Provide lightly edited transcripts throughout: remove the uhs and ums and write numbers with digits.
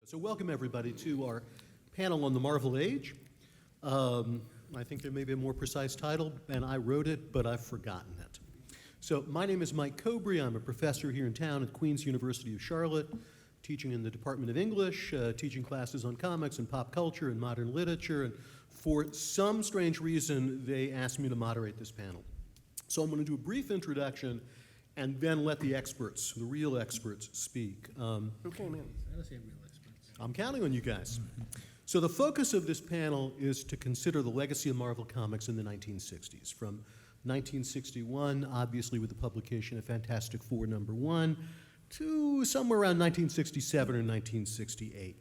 So welcome everybody to our panel on the Marvel Age. I think there may be a more precise title, and I wrote it, but I've forgotten it. So my name is Mike Kobre. I'm a professor here in town at Queen's University of Charlotte, teaching in the Department of English, teaching classes on comics and pop culture and modern literature, and for some strange reason, they asked me to moderate this panel. So I'm going to do a brief introduction and then let the experts, the real experts, speak. Who came in? I don't say real experts. I'm counting on you guys. So the focus of this panel is to consider the legacy of Marvel Comics in the 1960s, from 1961, obviously with the publication of Fantastic Four #1, to somewhere around 1967 or 1968.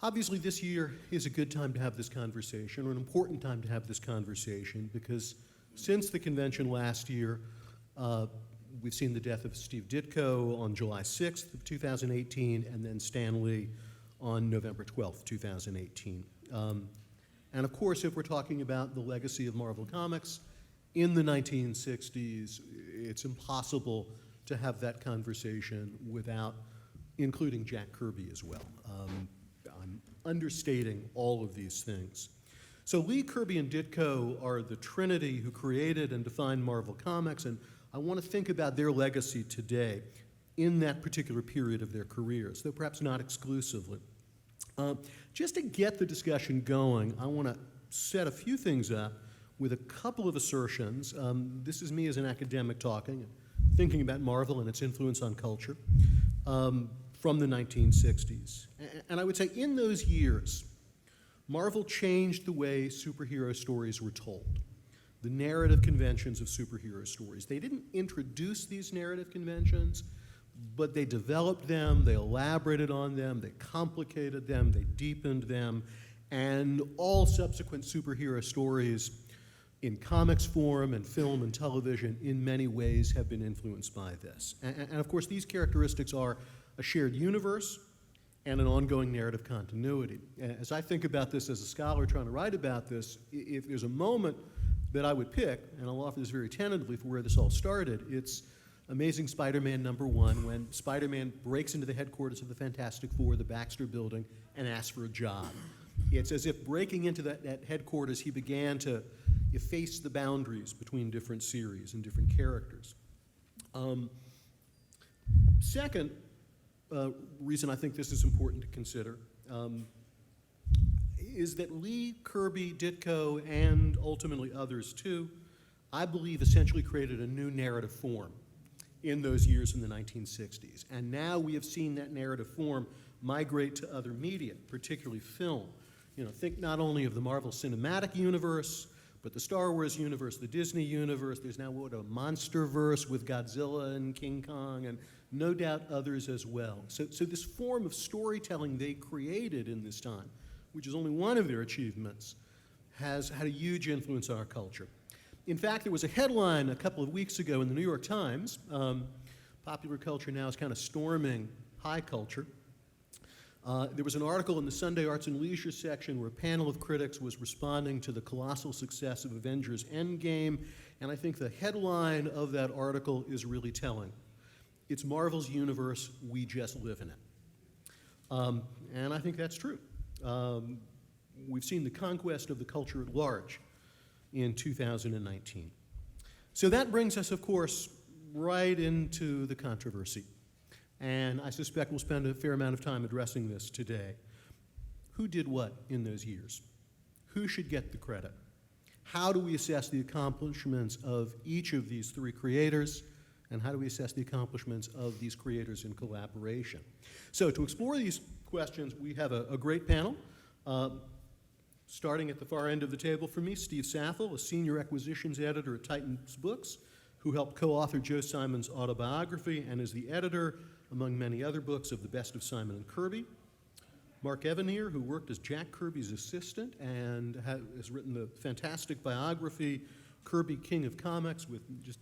Obviously this year is a good time to have this conversation, or an important time to have this conversation, because since the convention last year, we've seen the death of Steve Ditko on July 6th of 2018, and then Stan Lee on November 12th, 2018. And of course, if we're talking about the legacy of Marvel Comics in the 1960s, it's impossible to have that conversation without including Jack Kirby as well. I'm understating all of these things. So Lee, Kirby, and Ditko are the trinity who created and defined Marvel Comics, and I want to think about their legacy today in that particular period of their careers, though perhaps not exclusively. Just to get the discussion going, I want to set a few things up with a couple of assertions. This is me as an academic talking, thinking about Marvel and its influence on culture from the 1960s. And I would say in those years, Marvel changed the way superhero stories were told, the narrative conventions of superhero stories. They didn't introduce these narrative conventions, but they developed them, they elaborated on them, they complicated them, they deepened them, and all subsequent superhero stories in comics form and film and television in many ways have been influenced by this. And of course, these characteristics are a shared universe and an ongoing narrative continuity. As I think about this as a scholar trying to write about this, if there's a moment that I would pick, and I'll offer this very tentatively for where this all started, it's Amazing Spider-Man #1, when Spider-Man breaks into the headquarters of the Fantastic Four, the Baxter Building, and asks for a job. It's as if breaking into that headquarters, he began to efface the boundaries between different series and different characters. Second reason I think this is important to consider is that Lee, Kirby, Ditko, and ultimately others too, I believe essentially created a new narrative form in those years in the 1960s. And now we have seen that narrative form migrate to other media, particularly film. You know, think not only of the Marvel Cinematic Universe, but the Star Wars universe, the Disney universe. There's now a monster-verse with Godzilla and King Kong, and no doubt others as well. So this form of storytelling they created in this time, which is only one of their achievements, has had a huge influence on our culture. In fact, there was a headline a couple of weeks ago in the New York Times. Popular culture now is kind of storming high culture. There was an article in the Sunday Arts and Leisure section where a panel of critics was responding to the colossal success of Avengers Endgame, and I think the headline of that article is really telling. It's Marvel's universe, we just live in it. And I think that's true. We've seen the conquest of the culture at large in 2019. So that brings us, of course, right into the controversy. And I suspect we'll spend a fair amount of time addressing this today. Who did what in those years? Who should get the credit? How do we assess the accomplishments of each of these three creators? And how do we assess the accomplishments of these creators in collaboration? So to explore these questions, we have a great panel. Starting at the far end of the table for me, Steve Saffel, a senior acquisitions editor at Titan's Books, who helped co-author Joe Simon's autobiography and is the editor, among many other books, of The Best of Simon and Kirby. Mark Evanier, who worked as Jack Kirby's assistant and has written the fantastic biography, Kirby, King of Comics, with just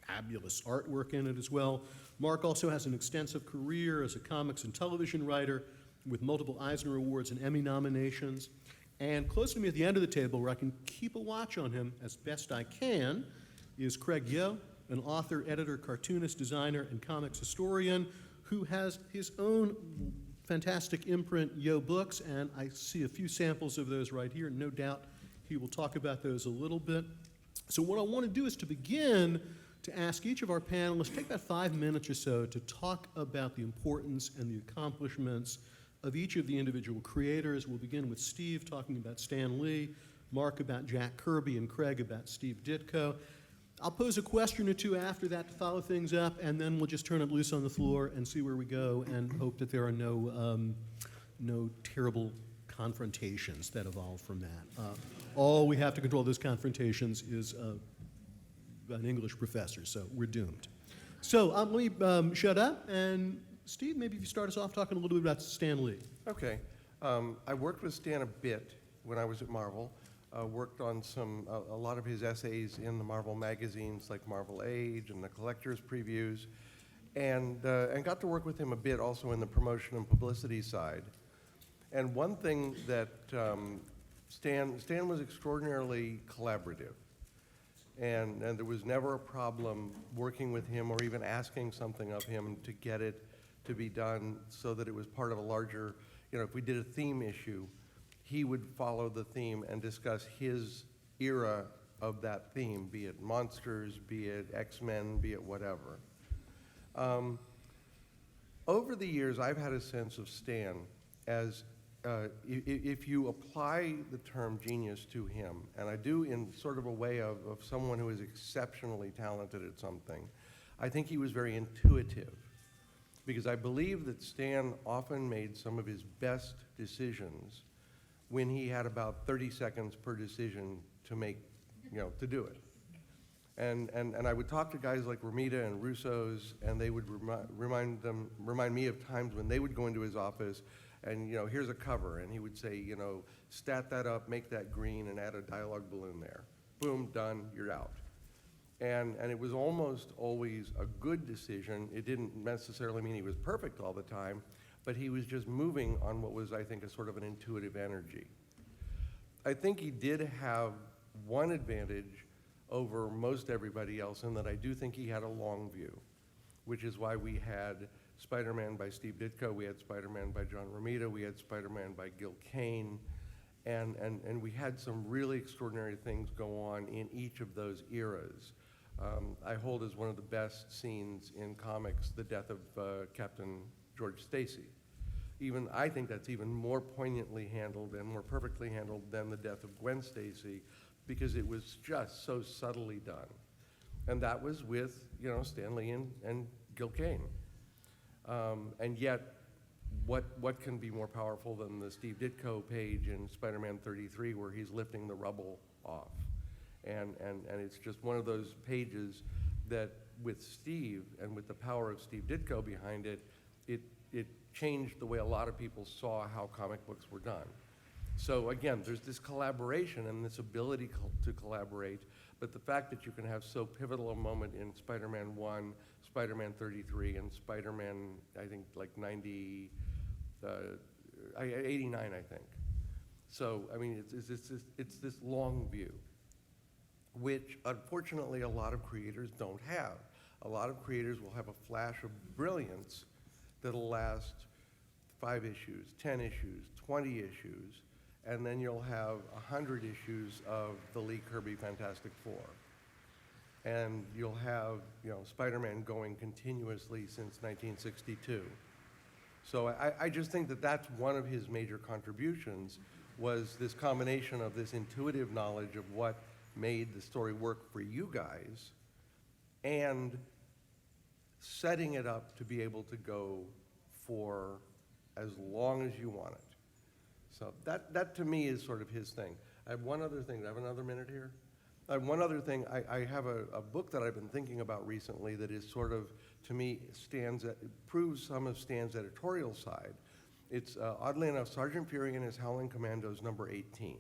fabulous artwork in it as well. Mark also has an extensive career as a comics and television writer with multiple Eisner Awards and Emmy nominations. And close to me at the end of the table, where I can keep a watch on him as best I can, is Craig Yo, an author, editor, cartoonist, designer, and comics historian who has his own fantastic imprint, Yo Books, and I see a few samples of those right here. No doubt he will talk about those a little bit. So what I want to do is to begin to ask each of our panelists, take about 5 minutes or so to talk about the importance and the accomplishments of each of the individual creators. We'll begin with Steve talking about Stan Lee, Mark about Jack Kirby, and Craig about Steve Ditko. I'll pose a question or two after that to follow things up, and then we'll just turn it loose on the floor and see where we go, and hope that there are no terrible confrontations that evolve from that. All we have to control those confrontations is an English professor, so we're doomed. So let me shut up, and Steve, maybe if you start us off talking a little bit about Stan Lee. Okay. I worked with Stan a bit when I was at Marvel. Worked on a lot of his essays in the Marvel magazines like Marvel Age and the collector's previews, and got to work with him a bit also in the promotion and publicity side. And one thing that Stan was extraordinarily collaborative, and there was never a problem working with him or even asking something of him to get it to be done so that it was part of a larger, if we did a theme issue, he would follow the theme and discuss his era of that theme, be it monsters, be it X-Men, be it whatever. Over the years, I've had a sense of Stan as, if you apply the term genius to him, and I do in sort of a way of someone who is exceptionally talented at something, I think he was very intuitive, because I believe that Stan often made some of his best decisions when he had about 30 seconds per decision to make, to do it. And I would talk to guys like Romita and Russo's, and they would remind me of times when they would go into his office and, here's a cover, and he would say, stat that up, make that green, and add a dialogue balloon there. Boom, done, you're out. And it was almost always a good decision. It didn't necessarily mean he was perfect all the time, but he was just moving on what was, I think, a sort of an intuitive energy. I think he did have one advantage over most everybody else in that I do think he had a long view, which is why we had Spider-Man by Steve Ditko, we had Spider-Man by John Romita, we had Spider-Man by Gil Kane, and we had some really extraordinary things go on in each of those eras. I hold as one of the best scenes in comics the death of Captain George Stacy. I think that's even more poignantly handled and more perfectly handled than the death of Gwen Stacy, because it was just so subtly done. And that was with, Stan Lee and Gil Kane. And yet, what can be more powerful than the Steve Ditko page in Spider-Man 33 where he's lifting the rubble off? And it's just one of those pages that with Steve and with the power of Steve Ditko behind it, it changed the way a lot of people saw how comic books were done. So again, there's this collaboration and this ability to collaborate, but the fact that you can have so pivotal a moment in Spider-Man 1, Spider-Man 33, and Spider-Man, I think, like 89, I think. So, I mean, it's this long view, which unfortunately a lot of creators don't have. A lot of creators will have a flash of brilliance that'll last 5 issues, 10 issues, 20 issues, and then you'll have 100 issues of the Lee Kirby Fantastic Four. And you'll have, Spider-Man going continuously since 1962. So I just think that that's one of his major contributions, was this combination of this intuitive knowledge of what made the story work for you guys, and setting it up to be able to go for as long as you want it. So that to me is sort of his thing. I have one other thing. Do I have another minute here? I have one other thing. I have a book that I've been thinking about recently that is sort of, to me, proves some of Stan's editorial side. It's, oddly enough, Sergeant Fury and his Howling Commandos number 18.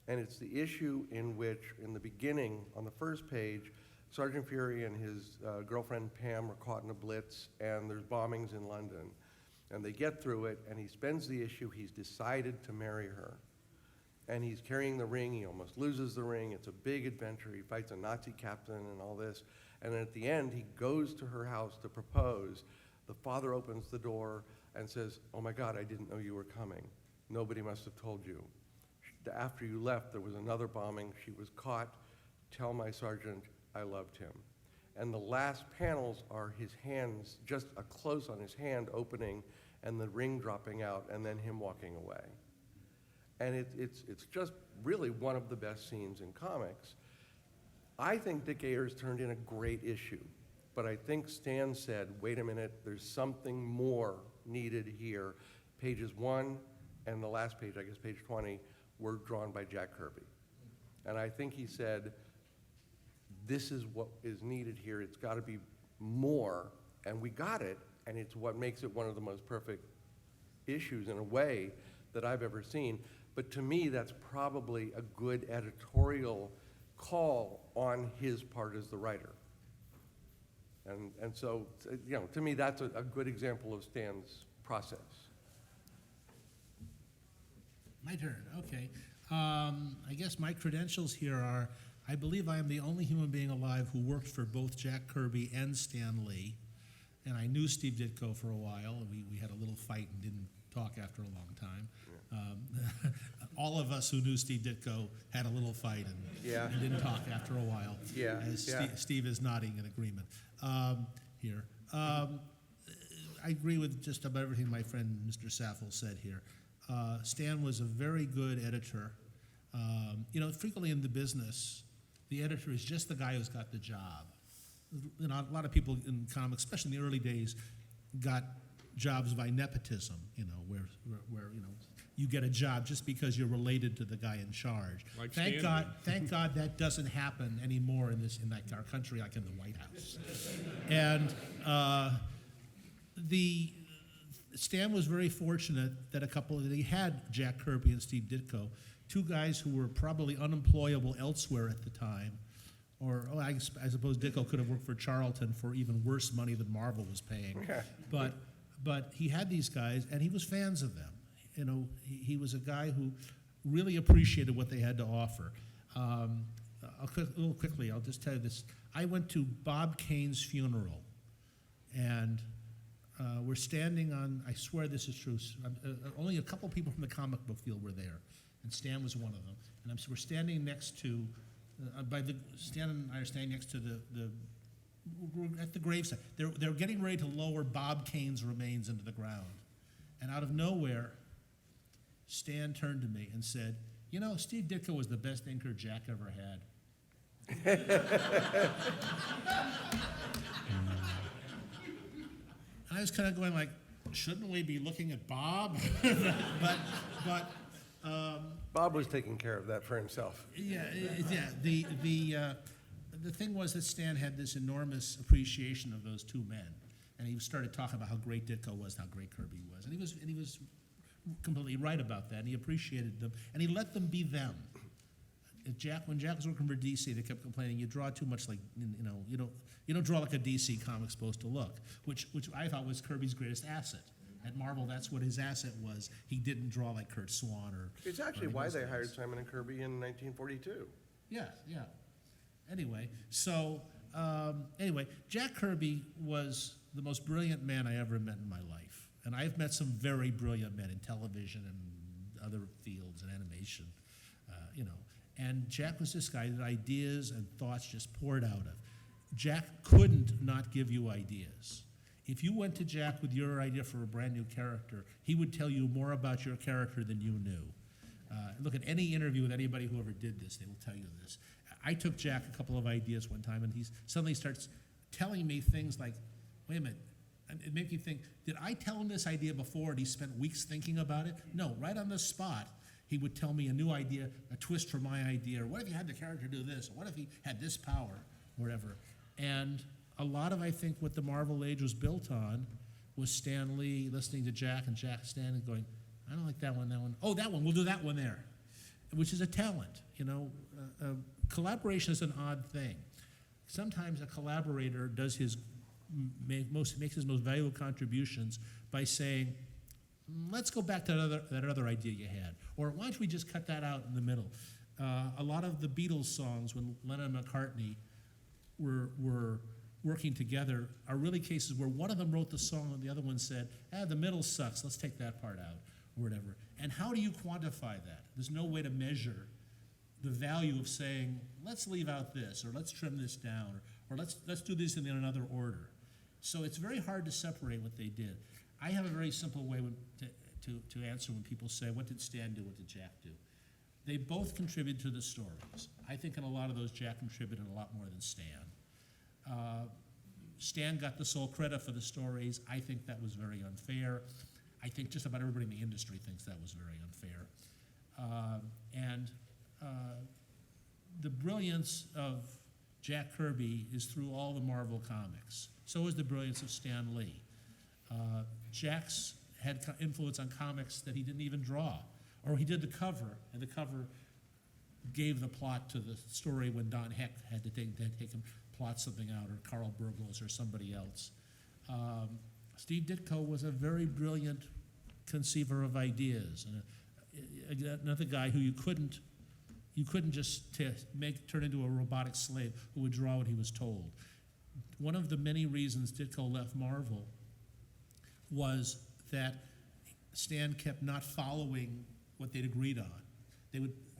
And it's the issue in which, in the beginning, on the first page, Sergeant Fury and his girlfriend Pam are caught in a blitz, and there's bombings in London. And they get through it, and he spends the issue, he's decided to marry her. And he's carrying the ring, he almost loses the ring, it's a big adventure, he fights a Nazi captain and all this. And at the end, he goes to her house to propose. the father opens the door and says, "Oh my God, I didn't know you were coming. Nobody must have told you. After you left, there was another bombing. She was caught. Tell my sergeant I loved him." And the last panels are his hands, just a close on his hand opening and the ring dropping out and then him walking away. And it's just really one of the best scenes in comics. I think Dick Ayers turned in a great issue, but I think Stan said, wait a minute, there's something more needed here. Pages 1 and the last page, I guess page 20, were drawn by Jack Kirby. And I think he said, this is what is needed here. It's got to be more, and we got it, and it's what makes it one of the most perfect issues in a way that I've ever seen. But to me, that's probably a good editorial call on his part as the writer. And so, you know, to me, that's a good example of Stan's process. My turn, okay. I guess my credentials here are, I believe I am the only human being alive who worked for both Jack Kirby and Stan Lee. And I knew Steve Ditko for a while, and we had a little fight and didn't talk after a long time. Yeah. All of us who knew Steve Ditko had a little fight and didn't talk after a while. Yeah. Steve is nodding in agreement here. I agree with just about everything my friend Mr. Saffel said here. Stan was a very good editor. You know, frequently in the business, the editor is just the guy who's got the job. You know, a lot of people in comics, especially in the early days, got jobs by nepotism, you know, where you know, you get a job just because you're related to the guy in charge. Like thank Stanley. God that doesn't happen anymore in like our country, like in the White House. And Stan was very fortunate that he had Jack Kirby and Steve Ditko, two guys who were probably unemployable elsewhere at the time. Or I suppose Ditko could have worked for Charlton for even worse money than Marvel was paying. But he had these guys, and he was fans of them. You know, he was a guy who really appreciated what they had to offer. A little quickly, I'll just tell you this. I went to Bob Kane's funeral, and we're standing on, I swear this is true, only a couple people from the comic book field were there, and Stan was one of them. And we're standing next to, Stan and I are standing next to we're at the gravesite. They're getting ready to lower Bob Kane's remains into the ground. And out of nowhere, Stan turned to me and said, you know, Steve Ditko was the best inker Jack ever had. And I was kind of going like, shouldn't we be looking at Bob? but Bob was taking care of that for himself. Yeah. The thing was that Stan had this enormous appreciation of those two men, and he started talking about how great Ditko was, how great Kirby was, and he was completely right about that. And he appreciated them, and he let them be them. When Jack was working for DC, they kept complaining, you draw too much like, you know, you don't draw like a DC comic's supposed to look, which I thought was Kirby's greatest asset. At Marvel, that's what his asset was. He didn't draw like Kurt Swan or. It's actually why they hired Simon and Kirby in 1942. Yeah. Anyway, Jack Kirby was the most brilliant man I ever met in my life. And I've met some very brilliant men in television and other fields and animation, you know. And Jack was this guy that ideas and thoughts just poured out of. Jack couldn't not give you ideas. If you went to Jack with your idea for a brand new character, he would tell you more about your character than you knew. Look at any interview with anybody who ever did this, they will tell you this. I took Jack a couple of ideas one time, and he suddenly starts telling me things like, wait a minute, it made me think, did I tell him this idea before and he spent weeks thinking about it? No, right on the spot, he would tell me a new idea, a twist for my idea, or what if you had the character do this, or what if he had this power, or whatever. And a lot of, I think, what the Marvel age was built on was Stan Lee listening to Jack and Jack standing going, I don't like that one. Oh, that one, we'll do that one there, which is a talent. You know, collaboration is an odd thing. Sometimes a collaborator does makes his most valuable contributions by saying, let's go back to that other idea you had, or why don't we just cut that out in the middle? A lot of the Beatles songs when Lennon and McCartney were working together are really cases where one of them wrote the song and the other one said, the middle sucks, let's take that part out, or whatever. And how do you quantify that? There's no way to measure the value of saying, let's leave out this, or let's trim this down, or let's do this in another order. So it's very hard to separate what they did. I have a very simple way to answer when people say, what did Stan do, what did Jack do? They both contributed to the stories. I think in a lot of those, Jack contributed a lot more than Stan. Stan got the sole credit for the stories. I think that was very unfair. I think just about everybody in the industry thinks that was very unfair. The brilliance of Jack Kirby is through all the Marvel comics. So is the brilliance of Stan Lee. Jack's had influence on comics that he didn't even draw. Or he did the cover, and the cover gave the plot to the story when Don Heck had to take him plot something out, or Carl Burgos or somebody else. Steve Ditko was a very brilliant conceiver of ideas, and another guy who you couldn't just turn into a robotic slave who would draw what he was told. One of the many reasons Ditko left Marvel was that Stan kept not following what they'd agreed on.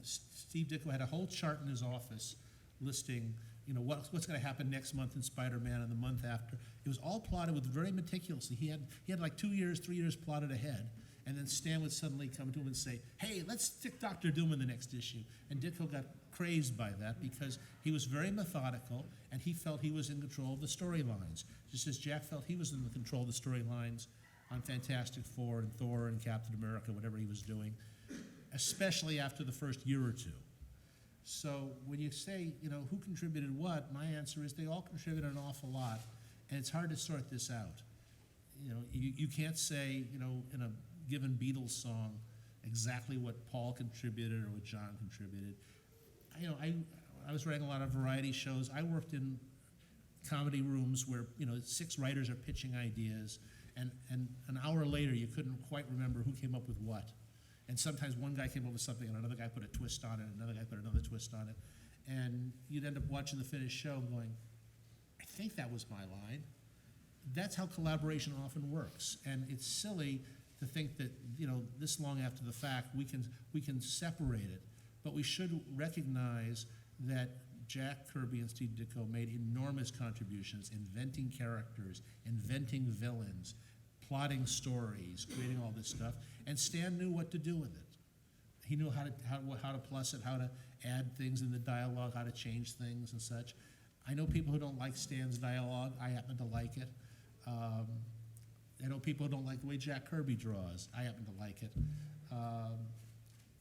Steve Ditko had a whole chart in his office listing, what's going to happen next month in Spider-Man and the month after. It was all plotted with very meticulously. He had like 2 years, 3 years plotted ahead, and then Stan would suddenly come to him and say, hey, let's stick Dr. Doom in the next issue. And Ditko got crazed by that because he was very methodical, and he felt he was in control of the storylines, just as Jack felt he was in control of the storylines on Fantastic Four and Thor and Captain America, whatever he was doing, especially after the first year or two. So when you say, who contributed what, my answer is they all contributed an awful lot, and it's hard to sort this out. You can't say, in a given Beatles song exactly what Paul contributed or what John contributed. I was writing a lot of variety shows. I worked in comedy rooms where, 6 writers are pitching ideas, and an hour later you couldn't quite remember who came up with what. And sometimes one guy came up with something and another guy put a twist on it, and another guy put another twist on it. And you'd end up watching the finished show going, I think that was my line. That's how collaboration often works. And it's silly to think that, this long after the fact, we can separate it. But we should recognize that Jack Kirby and Steve Ditko made enormous contributions, inventing characters, inventing villains, plotting stories, creating all this stuff, and Stan knew what to do with it. He knew how to plus it, how to add things in the dialogue, how to change things and such. I know people who don't like Stan's dialogue. I happen to like it. I know people who don't like the way Jack Kirby draws. I happen to like it.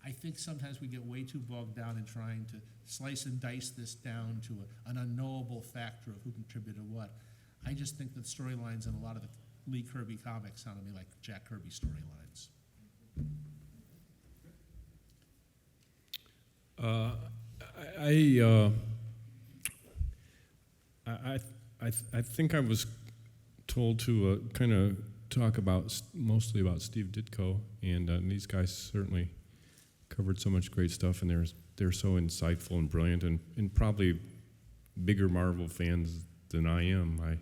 I think sometimes we get way too bogged down in trying to slice and dice this down to an unknowable factor of who contributed what. I just think that storylines in a lot of the Lee Kirby comics sound to me like Jack Kirby storylines. I think I was told to kind of talk mostly about Steve Ditko, and these guys certainly covered so much great stuff, and they're so insightful and brilliant, and probably bigger Marvel fans than I am.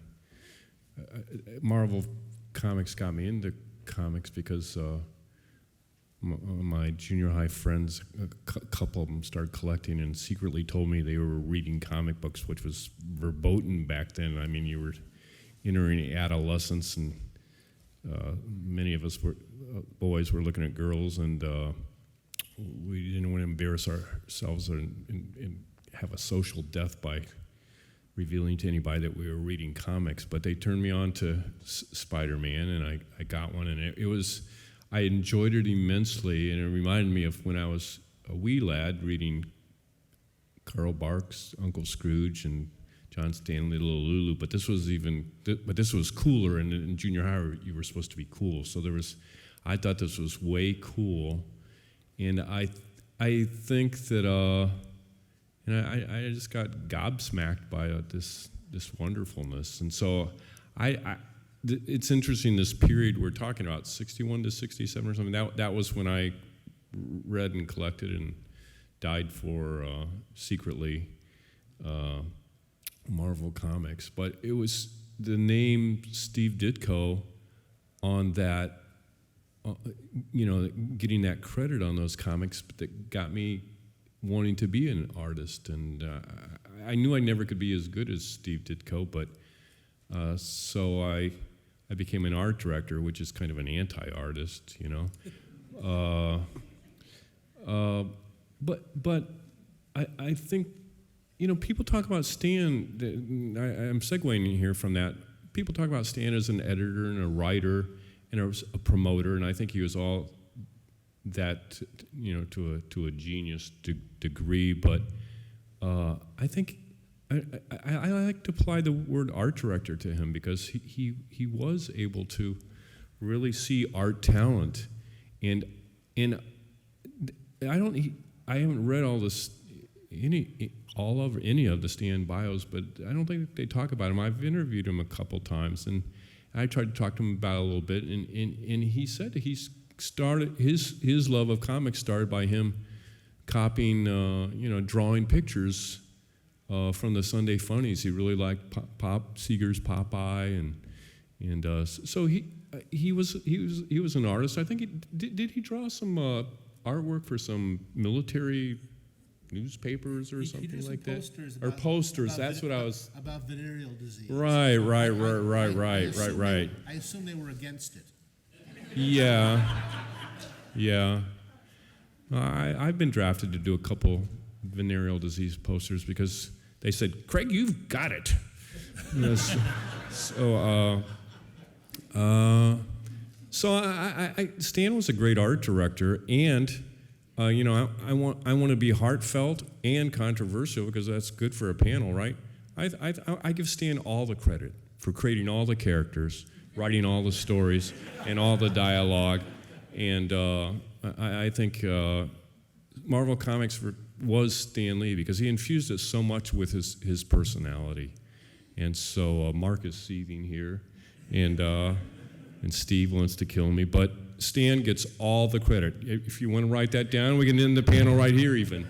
Marvel comics got me into comics because my junior high friends, a couple of them started collecting and secretly told me they were reading comic books, which was verboten back then. I mean, you were entering adolescence, and many of us boys were looking at girls, and we didn't want to embarrass ourselves and have a social death by revealing to anybody that we were reading comics. But they turned me on to Spider-Man, and I got one, and I enjoyed it immensely, and it reminded me of when I was a wee lad reading Carl Barks, Uncle Scrooge, and John Stanley, Little Lulu. But this was cooler, and in junior high you were supposed to be cool. So I thought this was way cool, and I think that and I just got gobsmacked by this wonderfulness, and so it's interesting, this period we're talking about, 61 to 67 or something, that was when I read and collected and died for secretly Marvel Comics, but it was the name Steve Ditko on that, getting that credit on those comics that got me wanting to be an artist. And I knew I never could be as good as Steve Ditko, but so I became an art director, which is kind of an anti-artist, But I think, people talk about Stan, I'm segueing here from that. People talk about Stan as an editor and a writer and a promoter, and I think he was all that, to a genius degree, but I think I like to apply the word art director to him because he was able to really see art talent, and I haven't read any of the Stan bios, but I don't think they talk about him. I've interviewed him a couple times, and I tried to talk to him about it a little bit, and he said that he's started his love of comics started by him copying, drawing pictures from the Sunday Funnies. He really liked Seeger's Popeye, and so he was an artist. I think did he draw some artwork for some military newspapers or something like that? Posters. That's what I was. About venereal disease. Right. I assume they were against it. Yeah. I've been drafted to do a couple venereal disease posters because they said, "Craig, you've got it." So Stan was a great art director, and I want to be heartfelt and controversial because that's good for a panel, right? I give Stan all the credit for creating all the characters, writing all the stories, and all the dialogue, and I think Marvel Comics was Stan Lee because he infused it so much with his personality, and so Mark is seething here, and Steve wants to kill me, but Stan gets all the credit. If you want to write that down, we can end the panel right here even.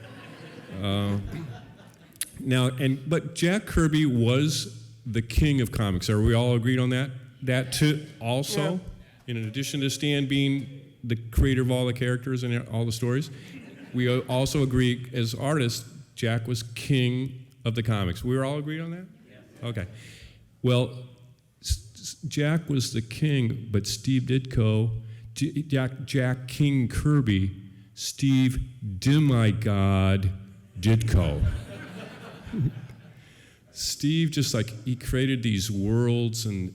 But Jack Kirby was the king of comics. Are we all agreed on that? That too also, in addition to Stan being the creator of all the characters and all the stories, we also agree as artists, Jack was king of the comics. We were all agreed on that? Yeah. Okay. Well, Jack was the king, but Steve Ditko, Jack King Kirby, Steve Demigod Ditko. Steve he created these worlds and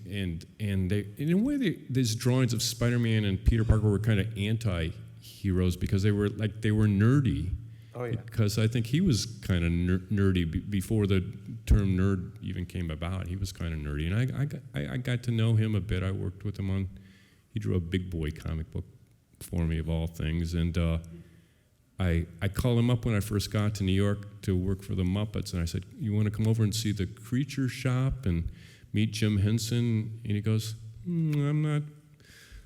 they, in a way, these drawings of Spider-Man and Peter Parker were kind of anti-heroes because they were nerdy. Oh, yeah. Because I think he was kind of nerdy before the term nerd even came about. He was kind of nerdy, and I got to know him a bit. I worked with him he drew a big boy comic book for me of all things, and I called him up when I first got to New York to work for the Muppets, and I said, "You want to come over and see the Creature Shop and meet Jim Henson?" And he goes, "I'm not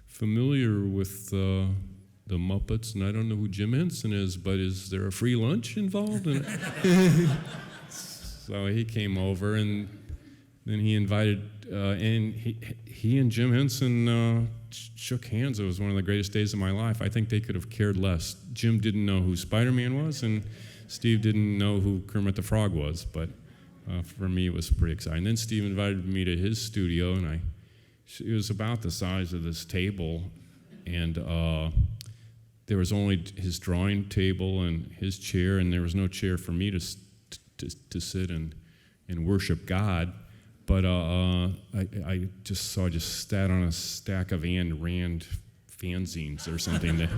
familiar with the Muppets, and I don't know who Jim Henson is, but is there a free lunch involved?" So he came over, and then he invited, and he and Jim Henson shook hands. It was one of the greatest days of my life. I think they could have cared less. Jim didn't know who Spider-Man was, and Steve didn't know who Kermit the Frog was, but for me it was pretty exciting. Then Steve invited me to his studio, and it was about the size of this table, and there was only his drawing table and his chair, and there was no chair for me to sit and worship God. But I just sat on a stack of Ayn Rand fanzines or something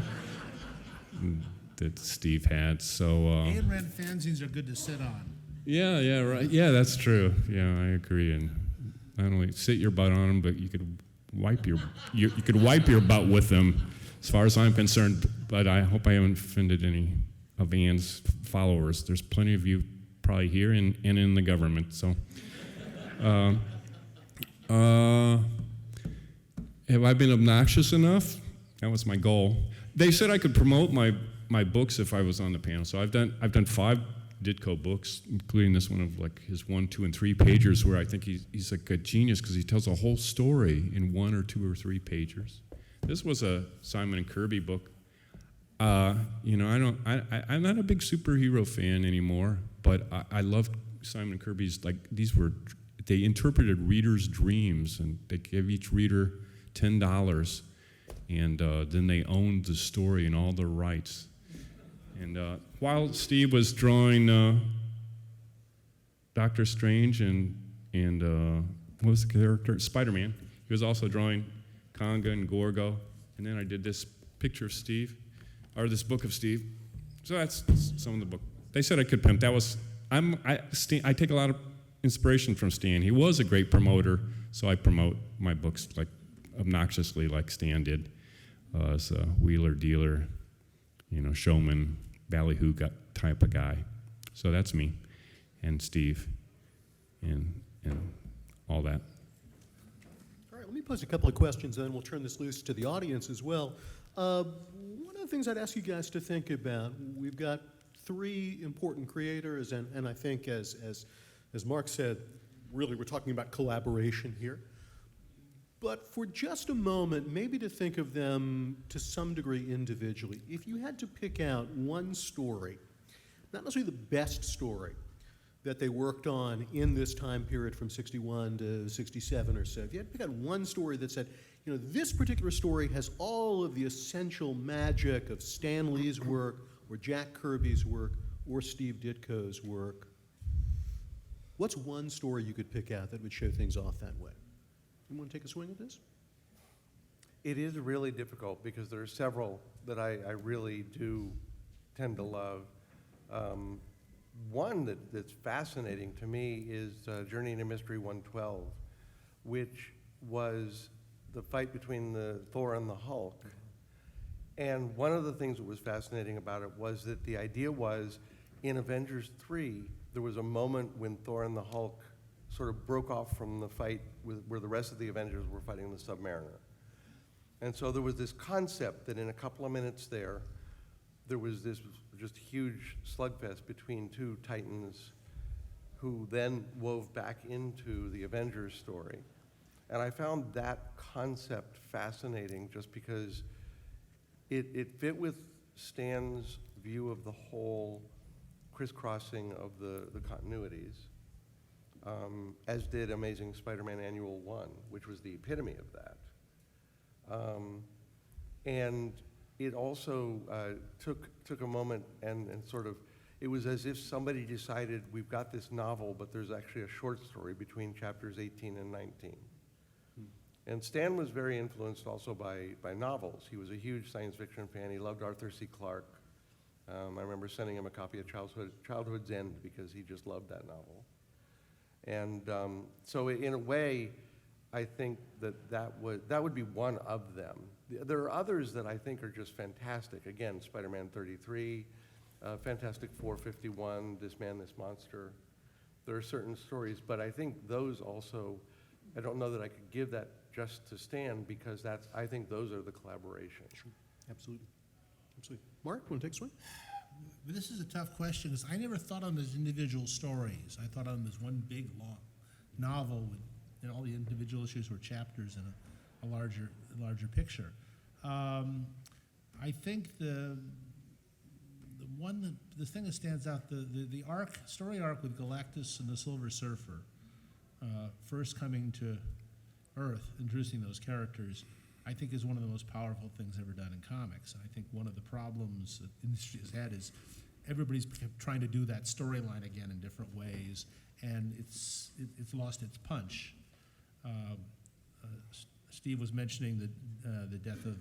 that Steve had. So Ayn Rand fanzines are good to sit on. Yeah, right. Yeah, that's true. Yeah, I agree. And not only sit your butt on them, but you could wipe your butt with them, as far as I'm concerned. But I hope I haven't offended any of Ann's followers. There's plenty of you probably here and in the government. So. Have I been obnoxious enough? That was my goal. They said I could promote my books if I was on the panel. So I've done 5 Ditko books, including this one of like his 1, 2, and 3 pagers, where I think he's like a genius because he tells a whole story in 1 or 2 or 3 pagers. This was a Simon and Kirby book. You know, I'm not a big superhero fan anymore, but I loved Simon and Kirby's, like, they interpreted readers' dreams, and they gave each reader $10, and then they owned the story and all the rights. And while Steve was drawing Doctor Strange and what was the character? Spider-Man, he was also drawing Conga and Gorgo, and then I did this picture of Steve, or this book of Steve. So that's some of the book. They said I could pimp. I take a lot of inspiration from Stan. He was a great promoter, so I promote my books like obnoxiously, like Stan did. As a wheeler dealer, you know, showman, ballyhoo type of guy. So that's me, and Steve, and all that. All right, let me pose a couple of questions, and then we'll turn this loose to the audience as well. One of the things I'd ask you guys to think about, we've got 3 important creators, and I think as Mark said, really we're talking about collaboration here. But for just a moment, maybe to think of them to some degree individually. If you had to pick out one story, not necessarily the best story that they worked on in this time period from 61 to 67 or so, if you had to pick out one story that said, you know, this particular story has all of the essential magic of Stan Lee's work, or Jack Kirby's work, or Steve Ditko's work, what's one story you could pick out that would show things off that way? You want to take a swing at this? It is really difficult because there are several that I really do tend to love. One that's fascinating to me is Journey into Mystery 112, which was the fight between the Thor and the Hulk. And one of the things that was fascinating about it was that the idea was, in Avengers 3, there was a moment when Thor and the Hulk sort of broke off from the fight where the rest of the Avengers were fighting the Submariner. And so there was this concept that in a couple of minutes there was this just huge slugfest between 2 titans who then wove back into the Avengers story. And I found that concept fascinating just because it fit with Stan's view of the whole crisscrossing of the continuities, as did Amazing Spider-Man Annual 1, which was the epitome of that. And it also took a moment and sort of, it was as if somebody decided, we've got this novel, but there's actually a short story between chapters 18 and 19. And Stan was very influenced also by novels. He was a huge science fiction fan. He loved Arthur C. Clarke. I remember sending him a copy of Childhood's End because he just loved that novel. And so in a way, I think that would be one of them. There are others that I think are just fantastic. Again, Spider-Man 33, Fantastic Four 51, This Man, This Monster. There are certain stories, but I think those also, I don't know that I could give that just to Stan because I think those are the collaborations. Sure, absolutely. Absolutely. Mark, want to take a swing? But this is a tough question because I never thought of them as individual stories. I thought of them as one big, long novel with all the individual issues or chapters in a larger picture. I think the thing that stands out, the story arc with Galactus and the Silver Surfer, first coming to Earth, introducing those characters, I think is one of the most powerful things ever done in comics. And I think one of the problems that the industry has had is everybody's trying to do that storyline again in different ways, and it's lost its punch. Steve was mentioning the death of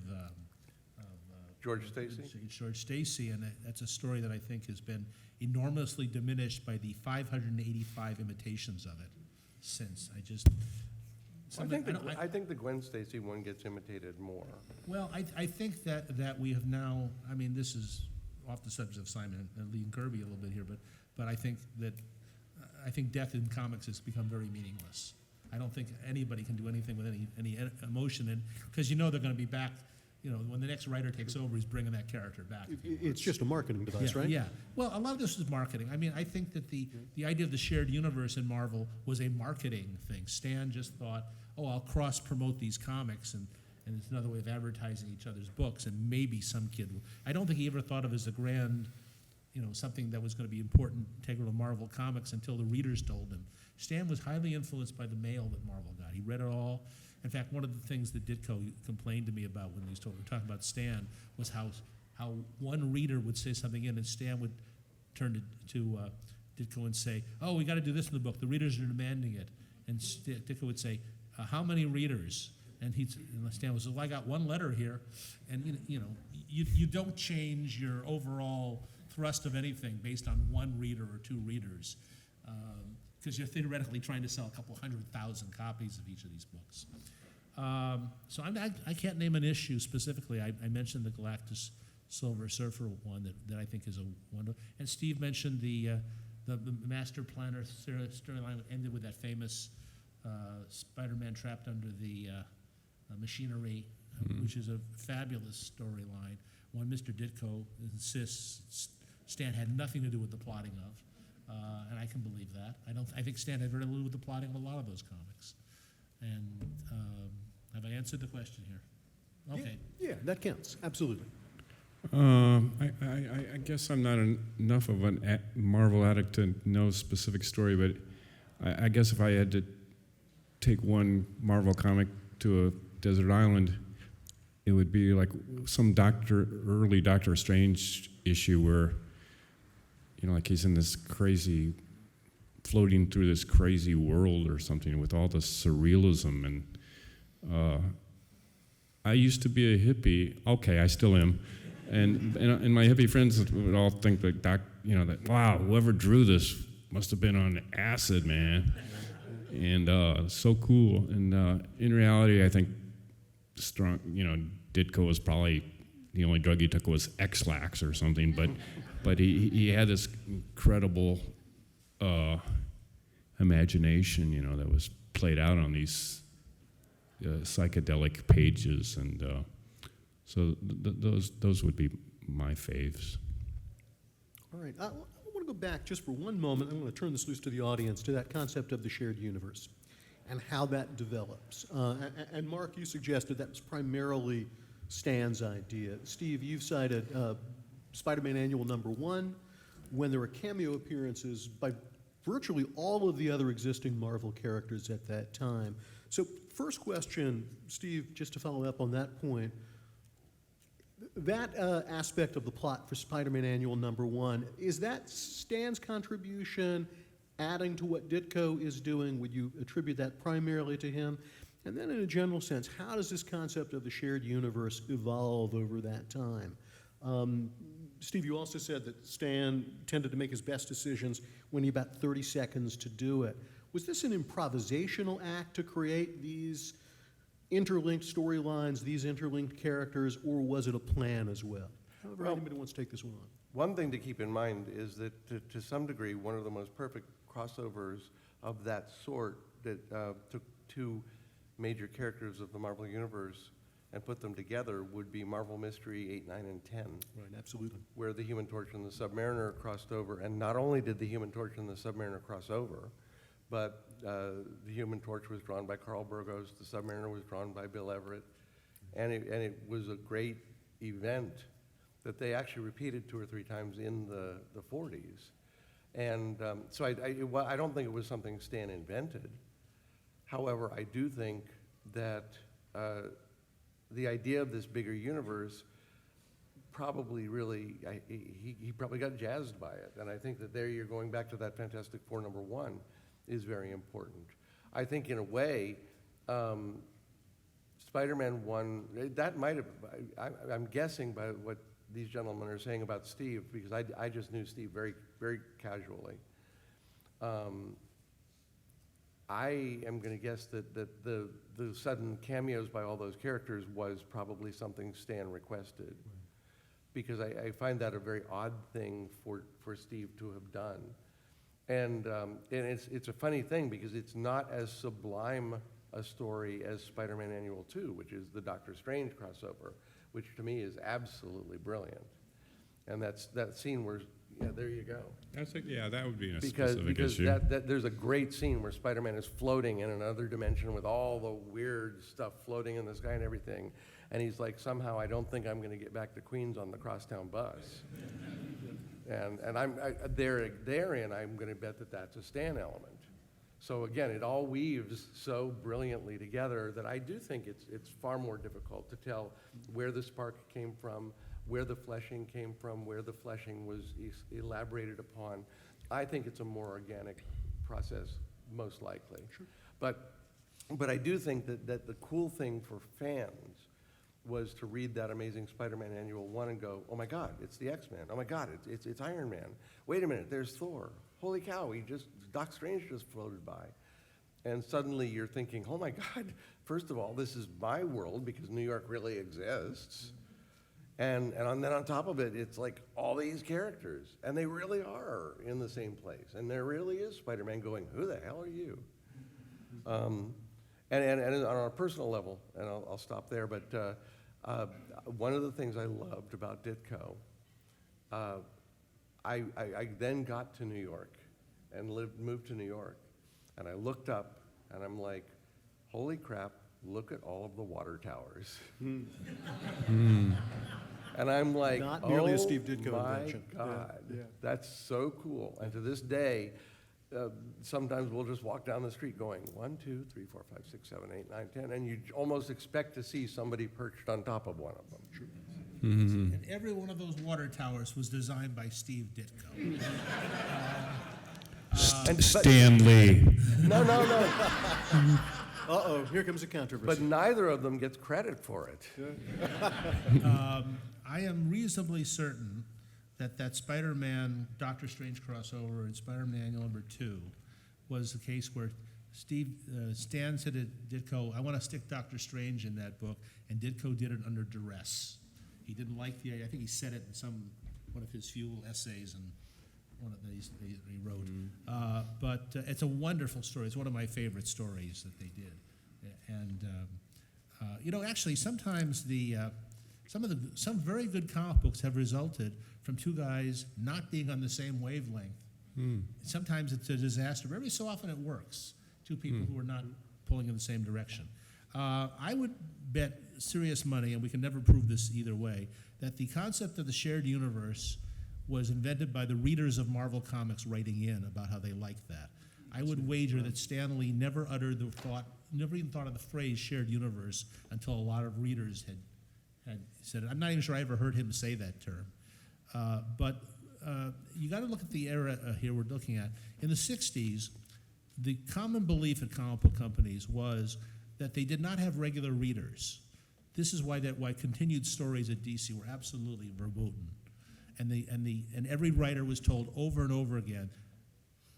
George Stacy? George Stacy, and that's a story that I think has been enormously diminished by the 585 imitations of it since. I think the Gwen Stacy one gets imitated more. Well, I think that we have now, I mean, this is off the subject of Simon and Lee and Kirby a little bit here, but I think death in comics has become very meaningless. I don't think anybody can do anything with any emotion, and because they're going to be back you know, when the next writer takes over, he's bringing that character back. if he It's wants. just a marketing device, Yeah, right? yeah. Well, a lot of this is marketing. I mean, I think that the idea of the shared universe in Marvel was a marketing thing. Stan just thought, oh, I'll cross-promote these comics, and it's another way of advertising each other's books, and maybe some kid will. I don't think he ever thought of it as a grand, you know, something that was going to be important, integral to Marvel Comics until the readers told him. Stan was highly influenced by the mail that Marvel got. He read it all. In fact, one of the things that Ditko complained to me about when we were talking about Stan was how one reader would say something in, and Stan would turn to Ditko and say, "Oh, we got to do this in the book. The readers are demanding it." And Ditko would say, "How many readers?" And Stan was, "Well, I got one letter here," and you don't change your overall thrust of anything based on one reader or two readers, because you're theoretically trying to sell a couple 100,000 copies of each of these books. So I can't name an issue specifically. I mentioned the Galactus Silver Surfer one that I think is a wonder. And Steve mentioned the Master Planner storyline ended with that famous Spider-Man trapped under the machinery, which is a fabulous storyline. One Mr. Ditko insists Stan had nothing to do with the plotting of, and I can believe that. I think Stan had very little to do with the plotting of a lot of those comics. And have I answered the question here? Okay. Yeah, that counts, absolutely. I guess I'm not enough of a Marvel addict to know a specific story, but I guess if I had to take one Marvel comic to a desert island, it would be like some early Doctor Strange issue where, like he's in this crazy, floating through this crazy world or something with all the surrealism. And I used to be a hippie. Okay, I still am. And my hippie friends would all think that, wow, whoever drew this must have been on acid, man. And so cool. And in reality, I think Ditko was probably the only drug he took was X-Lax or something, but he had this incredible imagination, that was played out on these psychedelic pages, and so those would be my faves. All right, I want to go back just for one moment. I'm going to turn this loose to the audience, to that concept of the shared universe and how that develops. And Mark, you suggested that was primarily Stan's idea. Steve, you've cited Spider-Man Annual #1, when there were cameo appearances by virtually all of the other existing Marvel characters at that time. So first question, Steve, just to follow up on that point, that aspect of the plot for Spider-Man Annual #1, is that Stan's contribution adding to what Ditko is doing? Would you attribute that primarily to him? And then in a general sense, how does this concept of the shared universe evolve over that time? Steve, you also said that Stan tended to make his best decisions when he had about 30 seconds to do it. Was this an improvisational act to create these interlinked storylines, these interlinked characters, or was it a plan as well? However, anybody wants to take this one on. One thing to keep in mind is that, to some degree, one of the most perfect crossovers of that sort that took two major characters of the Marvel Universe and put them together would be Marvel Mystery 8, 9, and 10. Right, absolutely. Where the Human Torch and the Submariner crossed over, and not only did the Human Torch and the Submariner cross over, but the Human Torch was drawn by Carl Burgos, the Submariner was drawn by Bill Everett, and it was a great event that they actually repeated 2 or 3 times in the 40s. And so I don't think it was something Stan invented. However, I do think that the idea of this bigger universe probably really, he probably got jazzed by it. And I think that there you're going back to that Fantastic Four #1 is very important. I think in a way, Spider-Man 1, that might have, I'm guessing by what these gentlemen are saying about Steve, because I just knew Steve very, very casually. I am going to guess that the sudden cameos by all those characters was probably something Stan requested, because I find that a very odd thing for Steve to have done. And it's a funny thing, because it's not as sublime a story as Spider-Man Annual 2, which is the Doctor Strange crossover, which to me is absolutely brilliant. And that's that scene where, yeah, there you go. That would be a Because specific because issue. that there's a great scene where Spider-Man is floating in another dimension with all the weird stuff floating in the sky and everything, and he's like, somehow I don't think I'm going to get back to Queens on the crosstown bus. And therein I'm going to bet that that's a Stan element. So again, it all weaves so brilliantly together that I do think it's far more difficult to tell where the spark came from, where the fleshing came from, where the fleshing was elaborated upon. I think it's a more organic process, most likely. Sure. But I do think that the cool thing for fans was to read that Amazing Spider-Man Annual 1 and go, oh my God, it's the X-Men. Oh my God, it's Iron Man. Wait a minute, there's Thor. Holy cow, Doc Strange just floated by. And suddenly you're thinking, oh my God, first of all, this is my world because New York really exists. And then on top of it, it's like all these characters, and they really are in the same place. And there really is Spider-Man going, who the hell are you? And on a personal level, and I'll stop there, but one of the things I loved about Ditko, I then got to New York and moved to New York, and I looked up, and I'm like, holy crap, look at all of the water towers. And I'm like, Not nearly oh a Steve Ditko my invention. God, Yeah. that's so cool. And to this day, sometimes we'll just walk down the street going 1, 2, 3, 4, 5, 6, 7, 8, 9, 10, and you almost expect to see somebody perched on top of one of them. And every one of those water towers was designed by Steve Ditko. Stan Lee. No. Uh-oh, here comes a controversy. But neither of them gets credit for it. I am reasonably certain that Spider-Man Doctor Strange crossover and Spider-Man Annual number 2 was the case where Stan said to Ditko, I want to stick Doctor Strange in that book, and Ditko did it under duress. He didn't like the idea. I think he said it in one of his few essays and one of these he wrote. But it's a wonderful story. It's one of my favorite stories that they did. And actually, sometimes some very good comic books have resulted from two guys not being on the same wavelength. Sometimes it's a disaster, but every so often it works. Two people who are not pulling in the same direction. I would bet serious money, and we can never prove this either way, that the concept of the shared universe was invented by the readers of Marvel Comics writing in about how they liked that. I would wager that Stan Lee never uttered never even thought of the phrase shared universe until a lot of readers had said it. I'm not even sure I ever heard him say that term. But you got to look at the era here we're looking at. In the 60s, the common belief at comic book companies was that they did not have regular readers. This is why continued stories at DC were absolutely verboten. And every writer was told over and over again,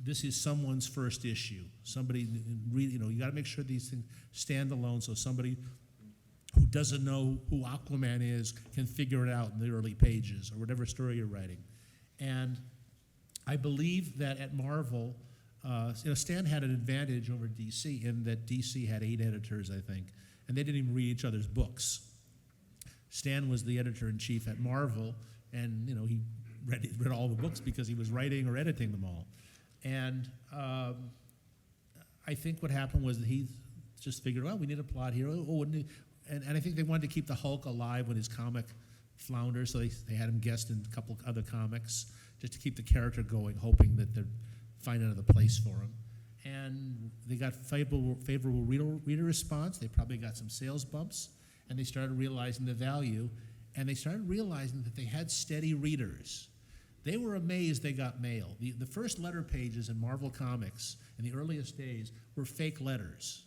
this is someone's first issue. Somebody really, you got to make sure these things stand alone so somebody who doesn't know who Aquaman is can figure it out in the early pages or whatever story you're writing. And I believe that at Marvel, Stan had an advantage over DC in that DC had 8 editors, I think, and they didn't even read each other's books. Stan was the editor-in-chief at Marvel, and he read all the books because he was writing or editing them all. And I think what happened was that he just figured, well, we need a plot hero. And I think they wanted to keep the Hulk alive when his comic floundered, so they had him guest in a couple other comics just to keep the character going, hoping that they'd find another place for him. And they got favorable reader response. They probably got some sales bumps, and they started realizing the value, and they started realizing that they had steady readers. They were amazed they got mail. The first letter pages in Marvel Comics in the earliest days were fake letters.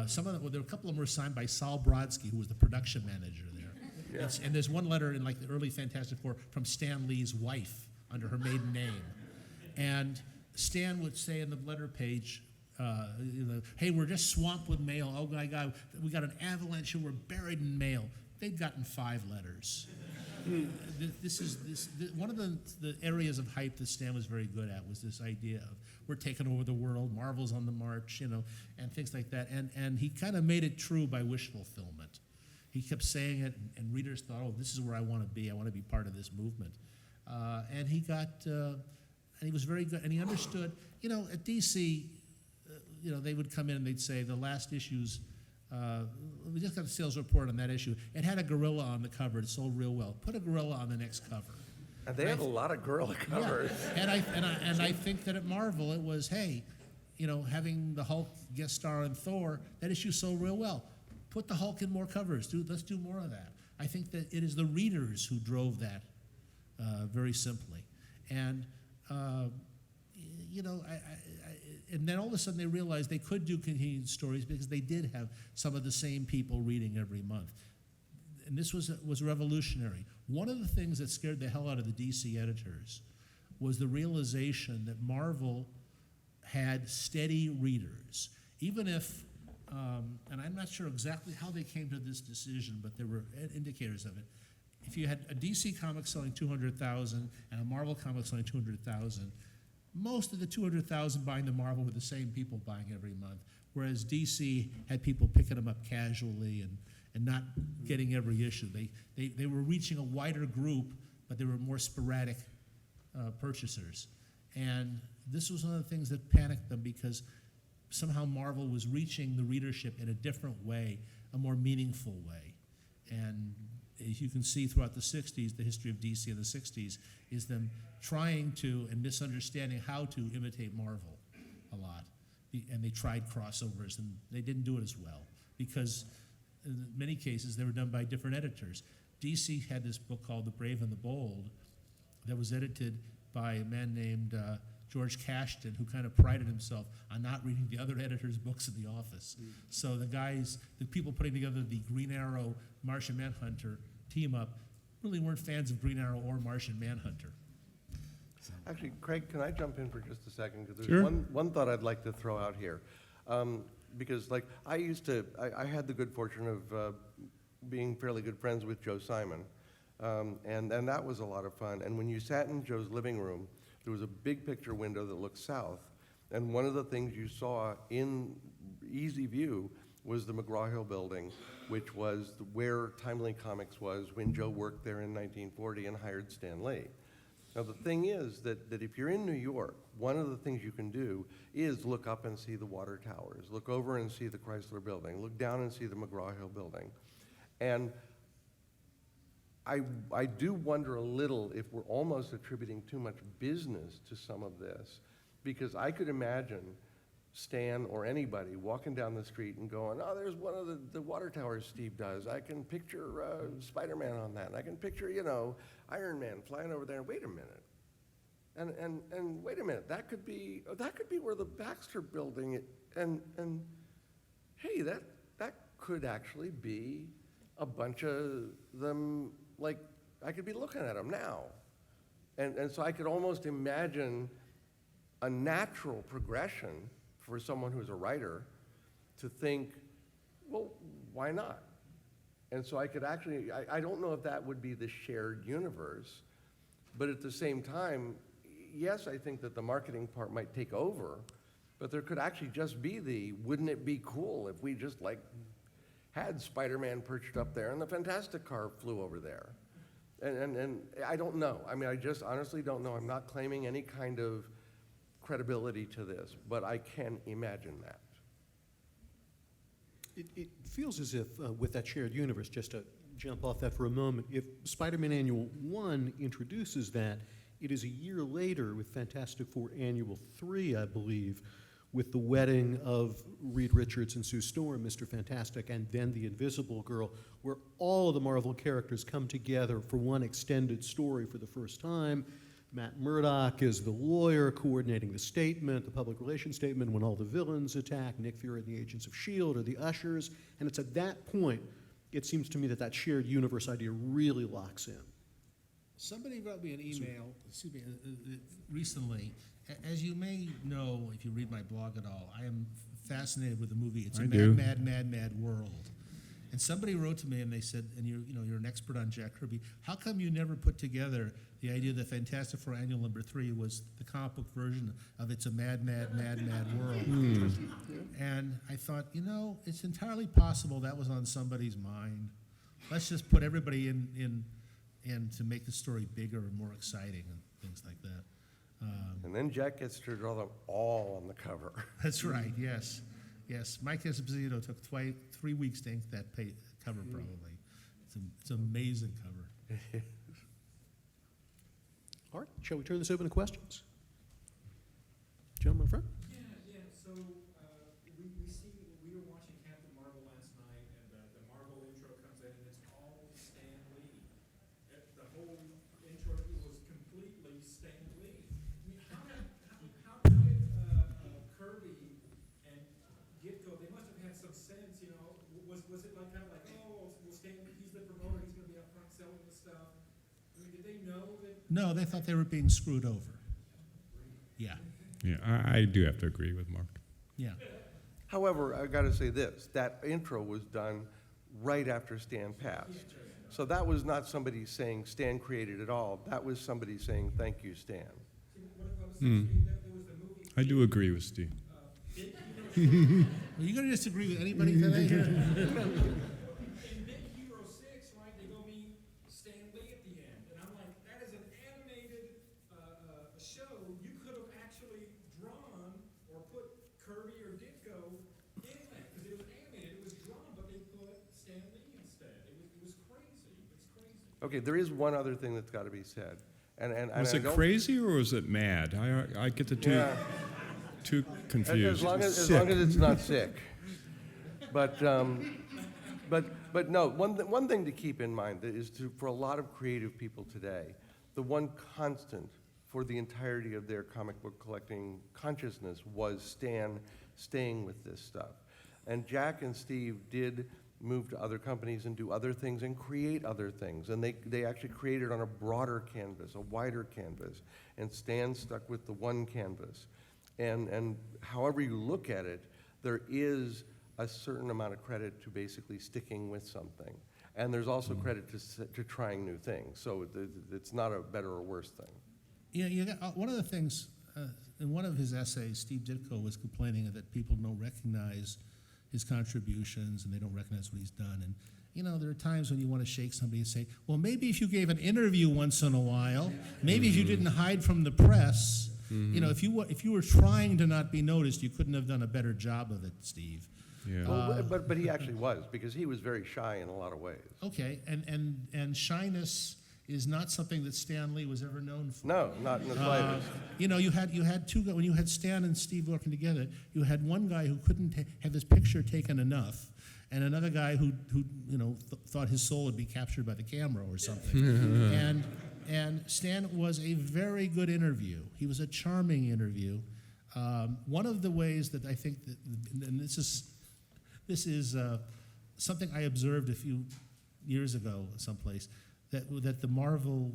Some of them, a couple of them were signed by Saul Brodsky, who was the production manager there. Yeah. And there's one letter in like the early Fantastic Four from Stan Lee's wife under her maiden name. And Stan would say in the letter page, hey, we're just swamped with mail. Oh my God, we got an avalanche and we're buried in mail. They'd gotten 5 letters. One of the areas of hype that Stan was very good at was this idea of we're taking over the world, Marvel's on the march, and things like that. And he kind of made it true by wish fulfillment. He kept saying it, and readers thought, oh, this is where I want to be. I want to be part of this movement. And he got, and he was very good, and he understood, at DC, they would come in and they'd say, the last issues, we just got a sales report on that issue. It had a gorilla on the cover. It sold real well. Put a gorilla on the next cover. And they had a lot of gorilla covers. Yeah. And I think that at Marvel it was, hey, having the Hulk guest star on Thor, that issue sold real well. Put the Hulk in more covers. Let's do more of that. I think that it is the readers who drove that very simply. And and then all of a sudden they realized they could do continued stories because they did have some of the same people reading every month. And this was revolutionary. One of the things that scared the hell out of the DC editors was the realization that Marvel had steady readers. Even if, and I'm not sure exactly how they came to this decision, but there were indicators of it. If you had a DC comic selling 200,000 and a Marvel comic selling 200,000, most of the 200,000 buying the Marvel were the same people buying every month, whereas DC had people picking them up casually and not getting every issue. They were reaching a wider group, but they were more sporadic purchasers. And this was one of the things that panicked them because somehow Marvel was reaching the readership in a different way, a more meaningful way. And as you can see throughout the 60s, the history of DC in the 60s is them trying to and misunderstanding how to imitate Marvel a lot. And they tried crossovers, and they didn't do it as well because in many cases they were done by different editors. DC had this book called The Brave and the Bold that was edited by a man named George Cashton, who kind of prided himself on not reading the other editors' books in the office. So the people putting together the Green Arrow, Martian Manhunter team up really weren't fans of Green Arrow or Martian Manhunter. Actually, Craig, can I jump in for just a second? Because there's Sure. one thought I'd like to throw out here. Because I had the good fortune of being fairly good friends with Joe Simon. And that was a lot of fun. And when you sat in Joe's living room, there was a big picture window that looked south. And one of the things you saw in easy view was the McGraw-Hill building, which was where Timely Comics was when Joe worked there in 1940 and hired Stan Lee. Now, the thing is that if you're in New York, one of the things you can do is look up and see the water towers, look over and see the Chrysler building, look down and see the McGraw-Hill building. And I do wonder a little if we're almost attributing too much business to some of this, because I could imagine Stan or anybody walking down the street and going, oh, there's one of the water towers Steve does. I can picture Spider-Man on that. And I can picture, Iron Man flying over there. Wait a minute. And wait a minute, that could be where the Baxter building, and hey, that could actually be a bunch of them. Like, I could be looking at them now. And so I could almost imagine a natural progression for someone who's a writer to think, well, why not? And so I could actually, I don't know if that would be the shared universe, but at the same time, yes, I think that the marketing part might take over, but there could actually just be wouldn't it be cool if we just had Spider-Man perched up there and the Fantastic Car flew over there. And I don't know. I mean, I just honestly don't know. I'm not claiming any kind of credibility to this, but I can imagine that. It feels as if with that shared universe, just to jump off that for a moment, if Spider-Man Annual 1 introduces that, it is a year later with Fantastic Four Annual 3, I believe, with the wedding of Reed Richards and Sue Storm, Mr. Fantastic, and then the Invisible Girl, where all of the Marvel characters come together for one extended story for the first time. Matt Murdock is the lawyer coordinating the statement, the public relations statement, when all the villains attack. Nick Fury and the Agents of S.H.I.E.L.D. are the ushers. And it's at that point, it seems to me that shared universe idea really locks in. Somebody wrote me an email recently. As you may know, if you read my blog at all, I am fascinated with the movie. It's a mad world. And somebody wrote to me and they said, and you're an expert on Jack Kirby, how come you never put together the idea that Fantastic Four Annual number 3 was the comic book version of It's a Mad World? And I thought, it's entirely possible that was on somebody's mind. let's just put everybody in to make the story bigger and more exciting and things like that. And then Jack gets to draw them all on the cover. That's right, yes. Yes, Mike Esposito took 3 weeks to ink that cover, probably. It's an amazing cover. All right, shall we turn this open to questions? Gentleman in front? Yeah, so we were watching Captain Marvel last night, and the Marvel intro comes in, and it's all Stan Lee. The whole intro was completely Stan Lee. I mean, how did Kirby and Ditko, they must have had some sense, you know, was it like kind of like, oh, well, Stan, he's the promoter, he's going to be up front selling the stuff. I mean, did they know that? No, they thought they were being screwed over. Yeah, Yeah, I do have to agree with Mark. yeah. However, I got to say this, that intro was done right after Stan passed. So that was not somebody saying Stan created it all. That was somebody saying, thank you, Stan. There was the movie. I do agree with Steve. Are you going to disagree with anybody today here? In Big Hero 6, right, they go meet Stan Lee at the end, and I'm like, that is an animated show. You could have actually drawn or put Kirby or Ditko in that, because it was animated, it was drawn, but they put Stan Lee instead. It was crazy. It's crazy. Okay, there is one other thing that's got to be said. And Was I it don't- crazy or was it mad? I get the two Yeah. too As confused. long as it's not sick. But no, one thing to keep in mind that is for a lot of creative people today, the one constant for the entirety of their comic book collecting consciousness was Stan staying with this stuff. And Jack and Steve did move to other companies and do other things and create other things. And they actually created on a broader canvas, a wider canvas. And Stan stuck with the one canvas. And however you look at it, there is a certain amount of credit to basically sticking with something. And there's also credit to trying new things. So it's not a better or worse thing. Yeah, you got, one of the things, in one of his essays, Steve Ditko was complaining that people don't recognize his contributions and they don't recognize what he's done. And, you know, there are times when you want to shake somebody and say, well, maybe if you gave an interview once in a while, maybe if you didn't hide from the press, you know, if you were trying to not be noticed, you couldn't have done a better job of it, Steve. Yeah. Well, but he actually was, because he was very shy in a lot of ways. Okay, and shyness is not something that Stan Lee was ever known for. No, not in the slightest. You know, you had two guys, when you had Stan and Steve working together, you had one guy who couldn't have his picture taken enough, and another guy who you know, thought his soul would be captured by the camera or something. And Stan was a very good interview. He was a charming interview. One of the ways that I think that, and this is something I observed a few years ago someplace, that the Marvel,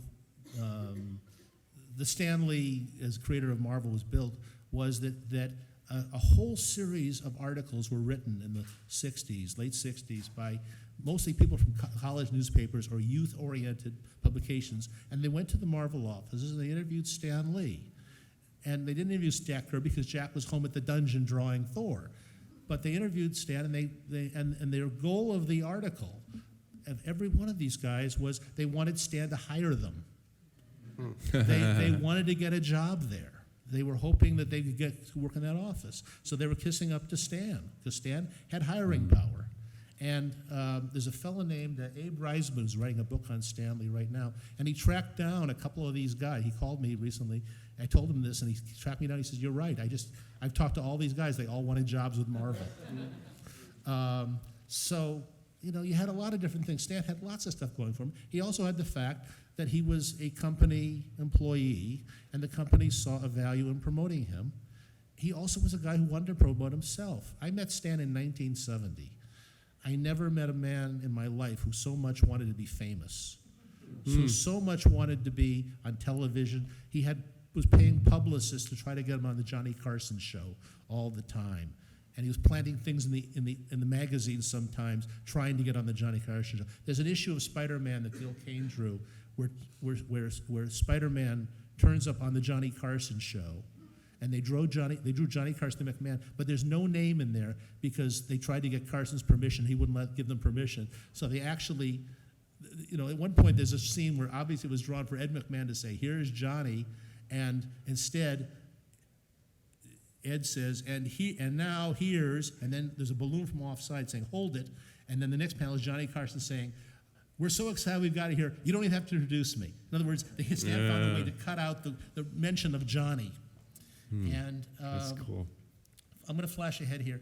the Stan Lee as creator of Marvel was built, was that a whole series of articles were written in the 60s, late 60s, by mostly people from college newspapers or youth-oriented publications, and they went to the Marvel offices and they interviewed Stan Lee. And they didn't interview Jack Kirby because Jack was home at the dungeon drawing Thor. But they interviewed Stan, and their goal of the article of every one of these guys was they wanted Stan to hire them. They wanted to get a job there. They were hoping that they could get to work in that office. So they were kissing up to Stan, because Stan had hiring power. And there's a fellow named Abe Reisman who's writing a book on Stan Lee right now, and he tracked down a couple of these guys. He called me recently. I told him this, and he tracked me down. He says, "You're right. I've talked to all these guys. They all wanted jobs with Marvel." So, you know, you had a lot of different things. Stan had lots of stuff going for him. He also had the fact that he was a company employee, and the company saw a value in promoting him. He also was a guy who wanted to promote himself. I met Stan in 1970. I never met a man in my life who so much wanted to be famous, who so much wanted to be on television. He was paying publicists to try to get him on the Johnny Carson show all the time. And he was planting things in the magazines sometimes, trying to get on the Johnny Carson show. There's an issue of Spider-Man that Gil Kane drew, where Spider-Man turns up on the Johnny Carson show, and they drew Johnny Carson the McMahon, but there's no name in there because they tried to get Carson's permission. He wouldn't give them permission. So they actually you know, at one point there's a scene where obviously it was drawn for Ed McMahon to say, "Here's Johnny," and instead Ed says, and now here's, and then there's a balloon from offside saying, "Hold it," and then the next panel is Johnny Carson saying, "We're so excited we've got it here. You don't even have to introduce me." In other words, they found a way to cut out the mention of Johnny. And That's cool. I'm going to flash ahead here.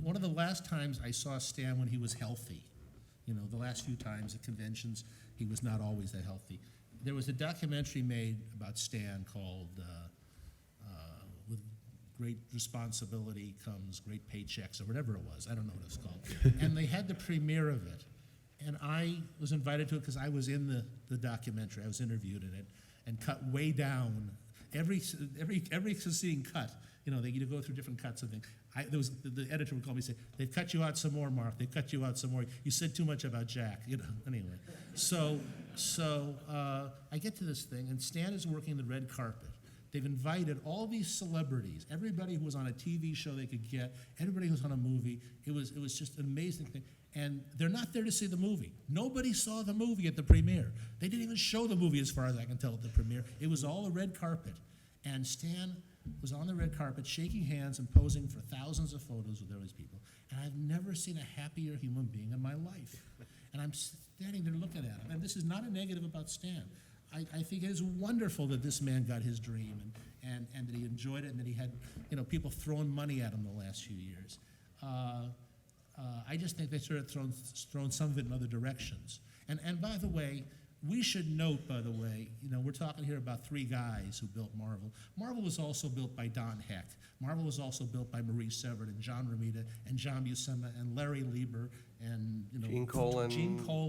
One of the last times I saw Stan when he was healthy, you know, the last few times at conventions, he was not always that healthy. There was a documentary made about Stan called "With Great Responsibility Comes Great Paychecks," or whatever it was. I don't know what it's called. And they had the premiere of it. And I was invited to it because I was in the documentary. I was interviewed in it and cut way down. Every succeeding cut, you know, you go through different cuts of things. The editor would call me and say, "They've cut you out some more, Mark. They've cut you out some more. You said too much about Jack." You know, anyway. So I get to this thing, and Stan is working the red carpet. They've invited all these celebrities, everybody who was on a TV show they could get, everybody who was on a movie. It was just an amazing thing. And they're not there to see the movie. Nobody saw the movie at the premiere. They didn't even show the movie, as far as I can tell, at the premiere. It was all a red carpet. And Stan was on the red carpet shaking hands and posing for thousands of photos with all these people. And I've never seen a happier human being in my life. And I'm standing there looking at him. And this is not a negative about Stan. I think it is wonderful that this man got his dream and that he enjoyed it and that he had, you know, people throwing money at him the last few years. I just think they should have thrown some of it in other directions. And by the way, we should note, by the way, you know, we're talking here about three guys who built Marvel. Marvel was also built by Don Heck. Marvel was also built by Maurice Severin and John Romita and John Buscema and Larry Lieber and, you know, Gene Colan,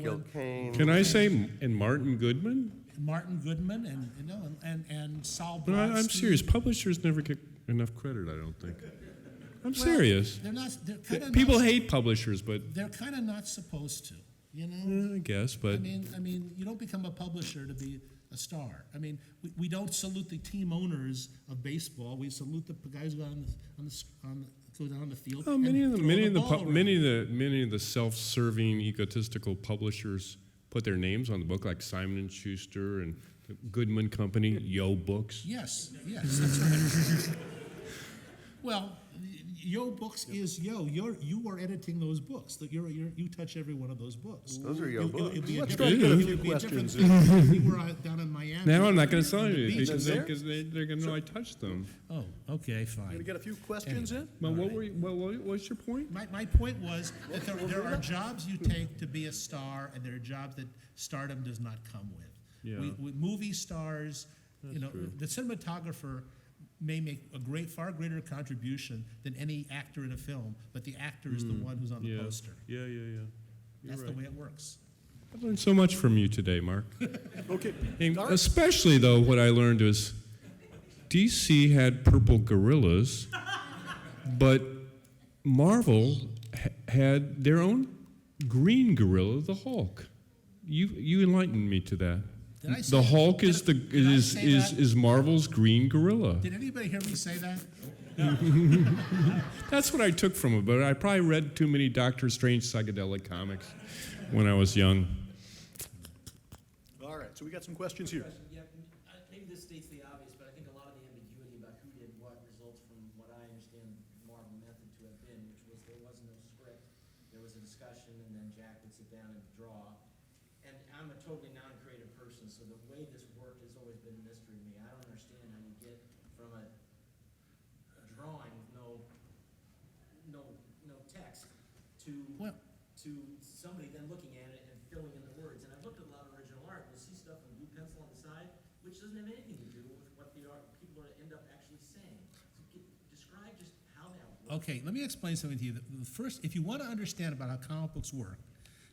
Gil Kane. Can I say, and Martin Goodman? Martin Goodman and, you know, and Saul No, Brodsky. I'm serious. Publishers never get enough credit, I don't think. I'm serious. They're not. They're kind of People hate publishers, but They're kind of not supposed to, you know. I guess. But I mean, you don't become a publisher to be a star. I mean, we don't salute the team owners of baseball. We salute the guys who go go down the field. oh, and many of throw many of the self-serving, egotistical publishers put their names on the book, like Simon and Schuster and the Goodman Company, Yo Books. Yes, that's right. Well, Yo Books is Yo. You are editing those books. You touch every one of those books. Those are Yo books. It'd be a Let's different- try to get a it few would be a different questions thing if you were down in Miami. Now I'm not going to on tell the you beach. because there? they're going to know I touched them. Oh, okay, Going fine. to get a few questions in? But what was your point? My point was that there are jobs you take to be a star, and there are jobs that stardom does not come with. Yeah. Movie stars, you know, true. the cinematographer may make a far greater contribution than any actor in a film, but the actor is the one who's on the Yeah. poster. Yeah. You're That's right. the way it works. I've learned so much from you today, Mark. Okay. And All right. especially, though, what I learned is DC had purple gorillas, but Marvel had their own green gorilla, the Hulk. You enlightened me to that. Did I say The that? Hulk Did is I- did I say that? is Marvel's green gorilla. Did anybody hear me say that? That's what I took from it, but I probably read too many Doctor Strange psychedelic comics when I was young. All right, so we got some questions here. Yeah, maybe this states the obvious, but I think a lot of the ambiguity about who did what results from what I understand the Marvel method to have been, which was there was no script, there was a discussion, and then Jack would sit down and draw. And I'm a totally non-creative person, so the way this worked has always been a mystery to me. I don't understand how you get from a drawing with no text to Well, to somebody then looking at it and filling in the words. And I've looked at a lot of original art, and you'll see stuff in blue pencil on the side, which doesn't have anything to do with what the art people end up actually saying. So describe just how that works. okay, let me explain something to you. First, if you want to understand about how comic books work,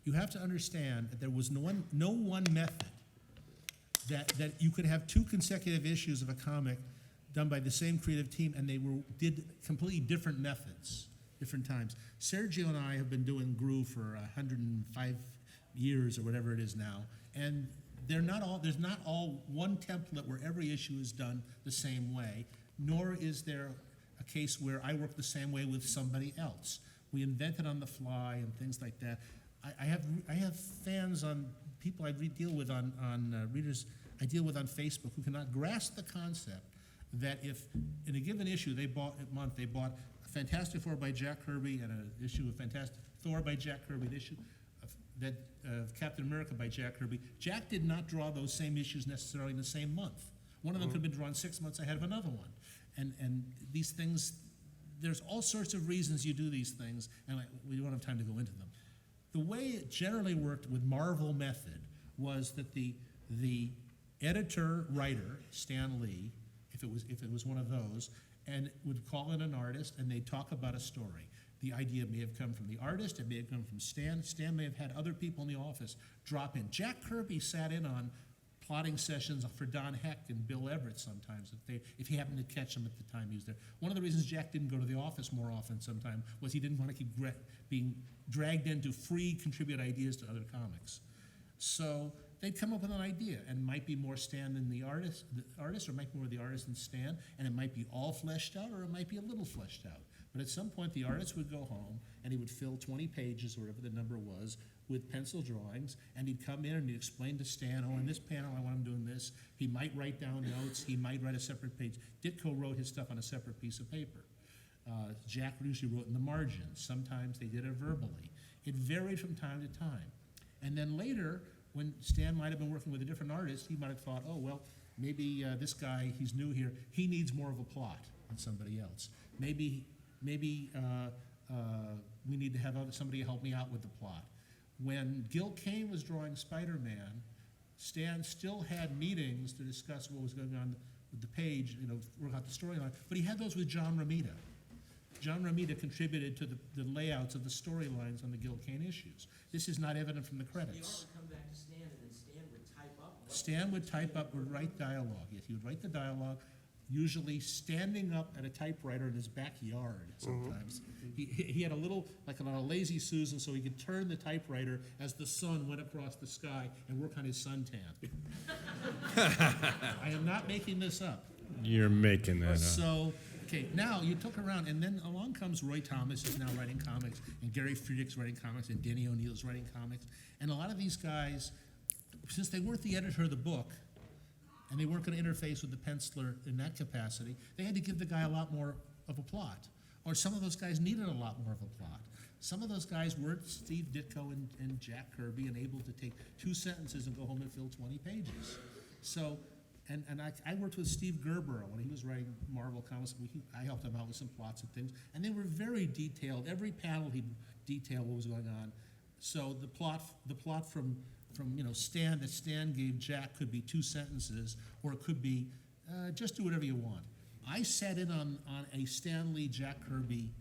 you have to understand that there was no one method that you could have two consecutive issues of a comic done by the same creative team, and they did completely different methods, different times. Sergio and I have been doing Groove for 105 years or whatever it is now, and there's not all one template where every issue is done the same way, nor is there a case where I work the same way with somebody else. We invent it on the fly and things like that. I have fans on people I deal with on readers I deal with on Facebook who cannot grasp the concept that if in a given issue they bought a Fantastic Four by Jack Kirby and an issue of Fantastic Thor by Jack Kirby, an issue of Captain America by Jack Kirby, Jack did not draw those same issues necessarily in the same month. One of them could have been drawn 6 months ahead of another one. And these things, there's all sorts of reasons you do these things, and we don't have time to go into them. The way it generally worked with Marvel method was that the editor-writer, Stan Lee, if it was one of those, and would call in an artist, and they'd talk about a story. The idea may have come from the artist, it may have come from Stan. Stan may have had other people in the office drop in. Jack Kirby sat in on plotting sessions for Don Heck and Bill Everett sometimes, if he happened to catch them at the time he was there. One of the reasons Jack didn't go to the office more often sometimes was he didn't want to keep being dragged into free contribute ideas to other comics. So they'd come up with an idea, and it might be more Stan than the artist, or it might be more the artist than Stan, and it might be all fleshed out, or it might be a little fleshed out. But at some point, the artist would go home, and he would fill 20 pages, or whatever the number was, with pencil drawings, and he'd come in and he'd explain to Stan, oh, in this panel I want him doing this. He might write down notes, he might write a separate page. Ditko wrote his stuff on a separate piece of paper. Jack usually wrote in the margins. Sometimes they did it verbally. It varied from time to time. And then later, when Stan might have been working with a different artist, he might have thought, oh, well, maybe this guy, he's new here, he needs more of a plot than somebody else. Maybe we need to have somebody help me out with the plot. When Gil Kane was drawing Spider-Man, Stan still had meetings to discuss what was going on with the page, work out the storyline, but he had those with John Romita. John Romita contributed to the layouts of the storylines on the Gil Kane issues. This is not evident from the The art credits. would come back to Stan, and then Stan would type up. Stan would type up, would write dialogue. Yes, he would write the dialogue, usually standing up at a typewriter in his backyard sometimes. He had a little, like on a lazy Susan, so he could turn the typewriter as the sun went across the sky and work on his suntan. I am not making this up. You're making that up. So, okay, now you took around, and then along comes Roy Thomas, who's now writing comics, and Gary Friedrich's writing comics, and Denny O'Neill's writing comics. And a lot of these guys, since they weren't the editor of the book, and they weren't going to interface with the penciler in that capacity, they had to give the guy a lot more of a plot. Or some of those guys needed a lot more of a plot. Some of those guys weren't Steve Ditko and Jack Kirby and able to take 2 sentences and go home and fill 20 pages. So, and I worked with Steve Gerber when he was writing Marvel comics. I helped him out with some plots and things, and they were very detailed. Every panel he'd detail what was going on. So the plot from Stan that Stan gave Jack could be 2 sentences, or it could be just do whatever you want. I sat in on a Stan Lee Jack Kirby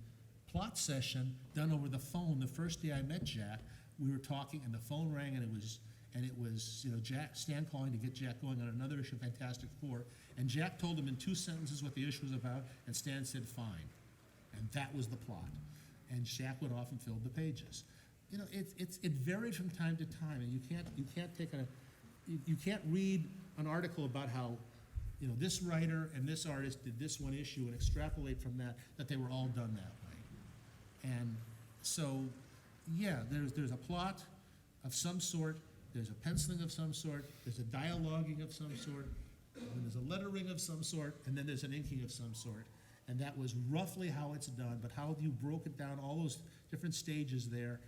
plot session done over the phone. The first day I met Jack, we were talking, and the phone rang, and it was Stan calling to get Jack going on another issue of Fantastic Four, and Jack told him in 2 sentences what the issue was about, and Stan said fine, and that was the plot, and Jack went off and filled the pages. It varied from time to time, and you can't read an article about how this writer and this artist did this one issue and extrapolate from that they were all done that way. And so, yeah, there's a plot of some sort, there's a penciling of some sort, there's a dialoguing of some sort, and there's a lettering of some sort, and then there's an inking of some sort. And that was roughly how it's done, but how you broke it down, all those different stages there,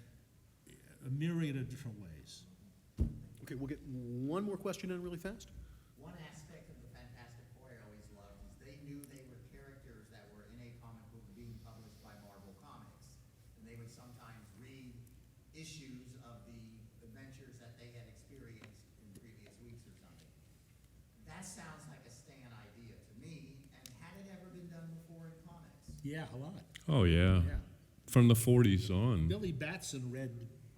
a myriad of different ways. Okay, we'll get one more question in really fast. One aspect of the Fantastic Four I always loved is they knew they were characters that were in a comic book being published by Marvel Comics. And they would sometimes read issues of the adventures that they had experienced in previous weeks or something. That sounds like a Stan idea to me, and had it ever been done before in comics? Yeah, a lot. Oh, yeah. Yeah. From the 40s on. Billy Batson read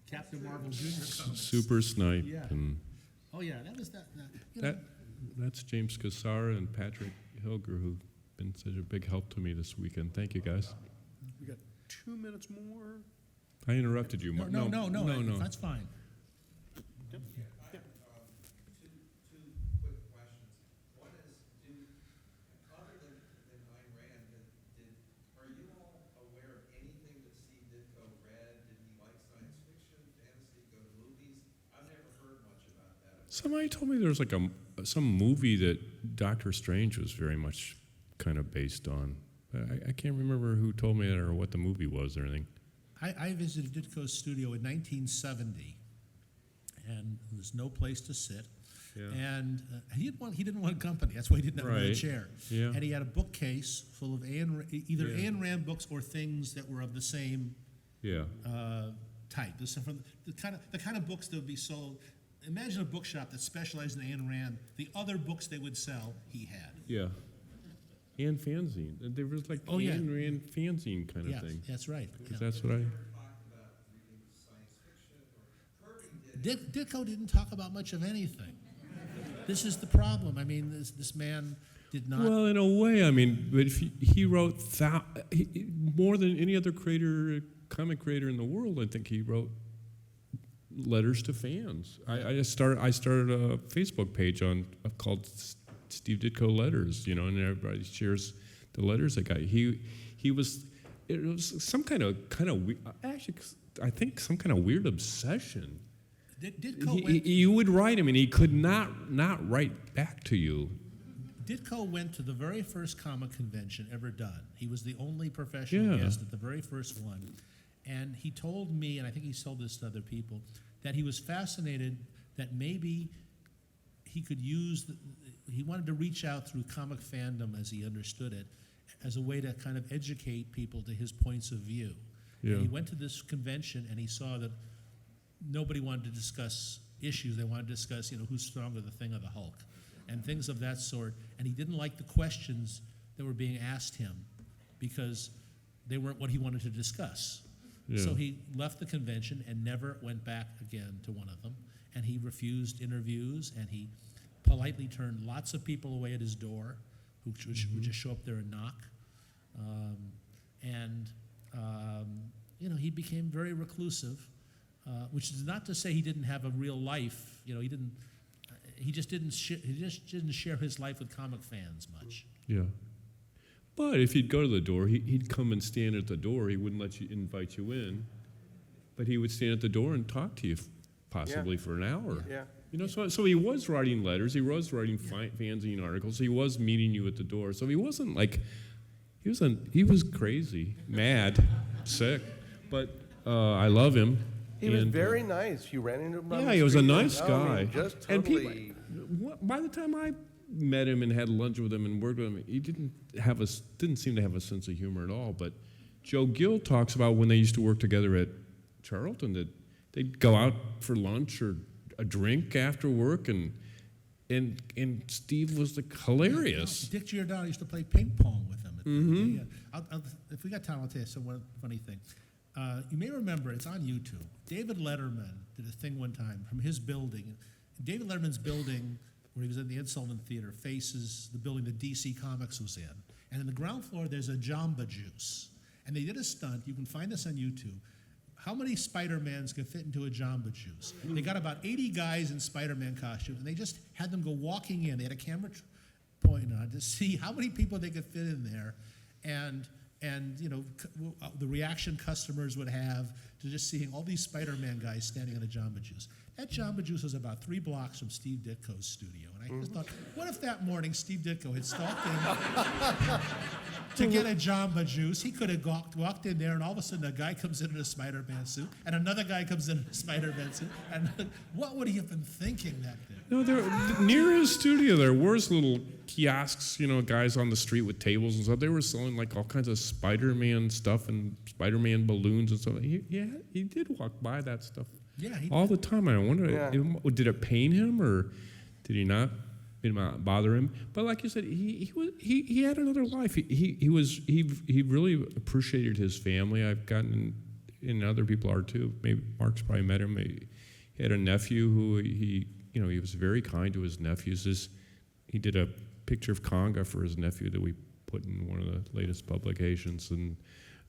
Captain Marvel Jr. comics. Super Snipe. Yeah. And Oh, yeah, that was that. that's James Cassara and Patrick Hilger, who've been such a big help to me this weekend. Thank you, guys. We got 2 minutes more. I interrupted you, Mark. No, that's fine. Yep. Yep. Two quick questions. One is, other than Ayn Rand, are you all aware of anything that Steve Ditko read? Did he like science fiction, fantasy, go to movies? I've never heard much Somebody told me there was like some movie that Doctor Strange was very much kind of based on. I can't remember who told me that or what the movie was or anything. I visited Ditko's studio in 1970, and there was no place to sit. Yeah. And he didn't want company. That's why he didn't have a Right. chair. Yeah. And he had a bookcase full of either Ayn Rand books or things that were of the same Yeah. type. This is from the kind of books that would be sold. Imagine a bookshop that specialized in Ayn Rand. The other books they would sell, he had. Yeah. And fanzine. There was like Oh, yeah. Ayn Rand fanzine kind of Yeah, thing. that's right. 'Cause Yeah. that's what I. Talked about reading science fiction, or Kirby did. Ditko didn't talk about much of anything. This is the problem. I mean, this man did not. Well, in a way, I mean, but if he wrote more than any other comic creator in the world. I think he wrote letters to fans. I started a Facebook page called Steve Ditko Letters, and everybody shares the letters they got. It was some kind of actually, I think some kind of weird obsession. Ditko went. You would write him, and he could not write back to you. Ditko went to the very first comic convention ever done. He was the only professional Yeah. guest at the very first one. And he told me, and I think he's told this to other people, that he was fascinated that maybe he could he wanted to reach out through comic fandom as he understood it, as a way to kind of educate people to his points of view. Yeah. And he went to this convention and he saw that nobody wanted to discuss issues. They wanted to discuss, who's stronger, the Thing or the Hulk, and things of that sort. And he didn't like the questions that were being asked him because they weren't what he wanted to discuss. Yeah. So he left the convention and never went back again to one of them. And he refused interviews, and he politely turned lots of people away at his door who would just show up there and knock. He became very reclusive. Which is not to say he didn't have a real life. He just didn't share his life with comic fans much. Yeah. But if he'd go to the door, he'd come and stand at the door. He wouldn't invite you in, but he would stand at the door and talk to you, possibly for an hour. Yeah. So he was writing letters. He was writing fanzine articles. He was meeting you at the door. So he wasn't like he was crazy, mad, sick. But I love him. He was And, very nice. You ran into him on Yeah, the he was a street, nice and, I guy. mean, just And totally. by the time I met him and had lunch with him and worked with him, he didn't seem to have a sense of humor at all. But Joe Gill talks about when they used to work together at Charlton that they'd go out for lunch or a drink after work, and Steve was hilarious. Dick Giordano used to play ping pong with him. Mhm. If we got time, I'll tell you one funny thing. You may remember, it's on YouTube. David Letterman did a thing one time from his building. David Letterman's building, where he was in the Insolvent Theater, faces the building that DC Comics was in. And in the ground floor, there's a Jamba Juice. And they did a stunt. You can find this on YouTube. How many Spider-Mans can fit into a Jamba Juice? They got about 80 guys in Spider-Man costumes, and they just had them go walking in. They had a camera pointing on to see how many people they could fit in there, and the reaction customers would have to just seeing all these Spider-Man guys standing in a Jamba Juice. That Jamba Juice was about 3 blocks from Steve Ditko's studio, and I just thought, what if that morning Steve Ditko had stalked in to get a Jamba Juice? He could have walked in there, and all of a sudden a guy comes in a Spider-Man suit, and another guy comes in a Spider-Man suit, and what would he have been thinking that day? No, near his studio there was little kiosks, guys on the street with tables and stuff. They were selling like all kinds of Spider-Man stuff and Spider-Man balloons and stuff. He did walk by that stuff all the time. I wonder, did it pain him or did he not? It might bother him. But like you said, he had another life. He really appreciated his family. I've gotten, and other people are too. Maybe Mark's probably met him. He had a nephew who he was very kind to his nephews. He did a picture of Conga for his nephew that we put in one of the latest publications, and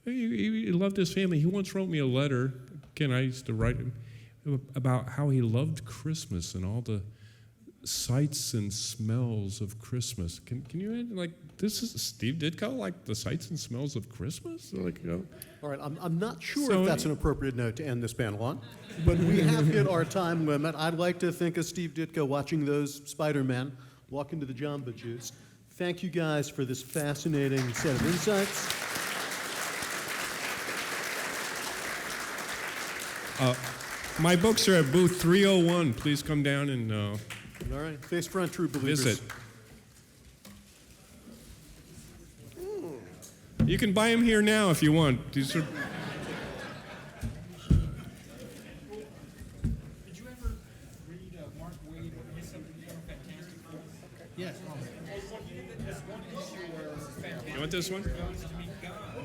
he loved his family. He once wrote me a letter. Again, I used to write him about how he loved Christmas and all the Sights and Smells of Christmas. Can you imagine, like, this is Steve Ditko, like the Sights and Smells of Christmas? Like, you know, All right, I'm not sure So- if that's an appropriate note to end this panel on, but we have hit our time limit. I'd like to think of Steve Ditko watching those Spider-Men walk into the Jamba Juice. Thank you guys for this fascinating set of insights. my books are at booth 301. Please come down and All right, face front, true believers. visit. You can buy them here now if you want. These are. Did you ever read Mark Waid or his something fantastic books? Yes. There's one issue where it's fantastic. You want this one? Goes to meet God.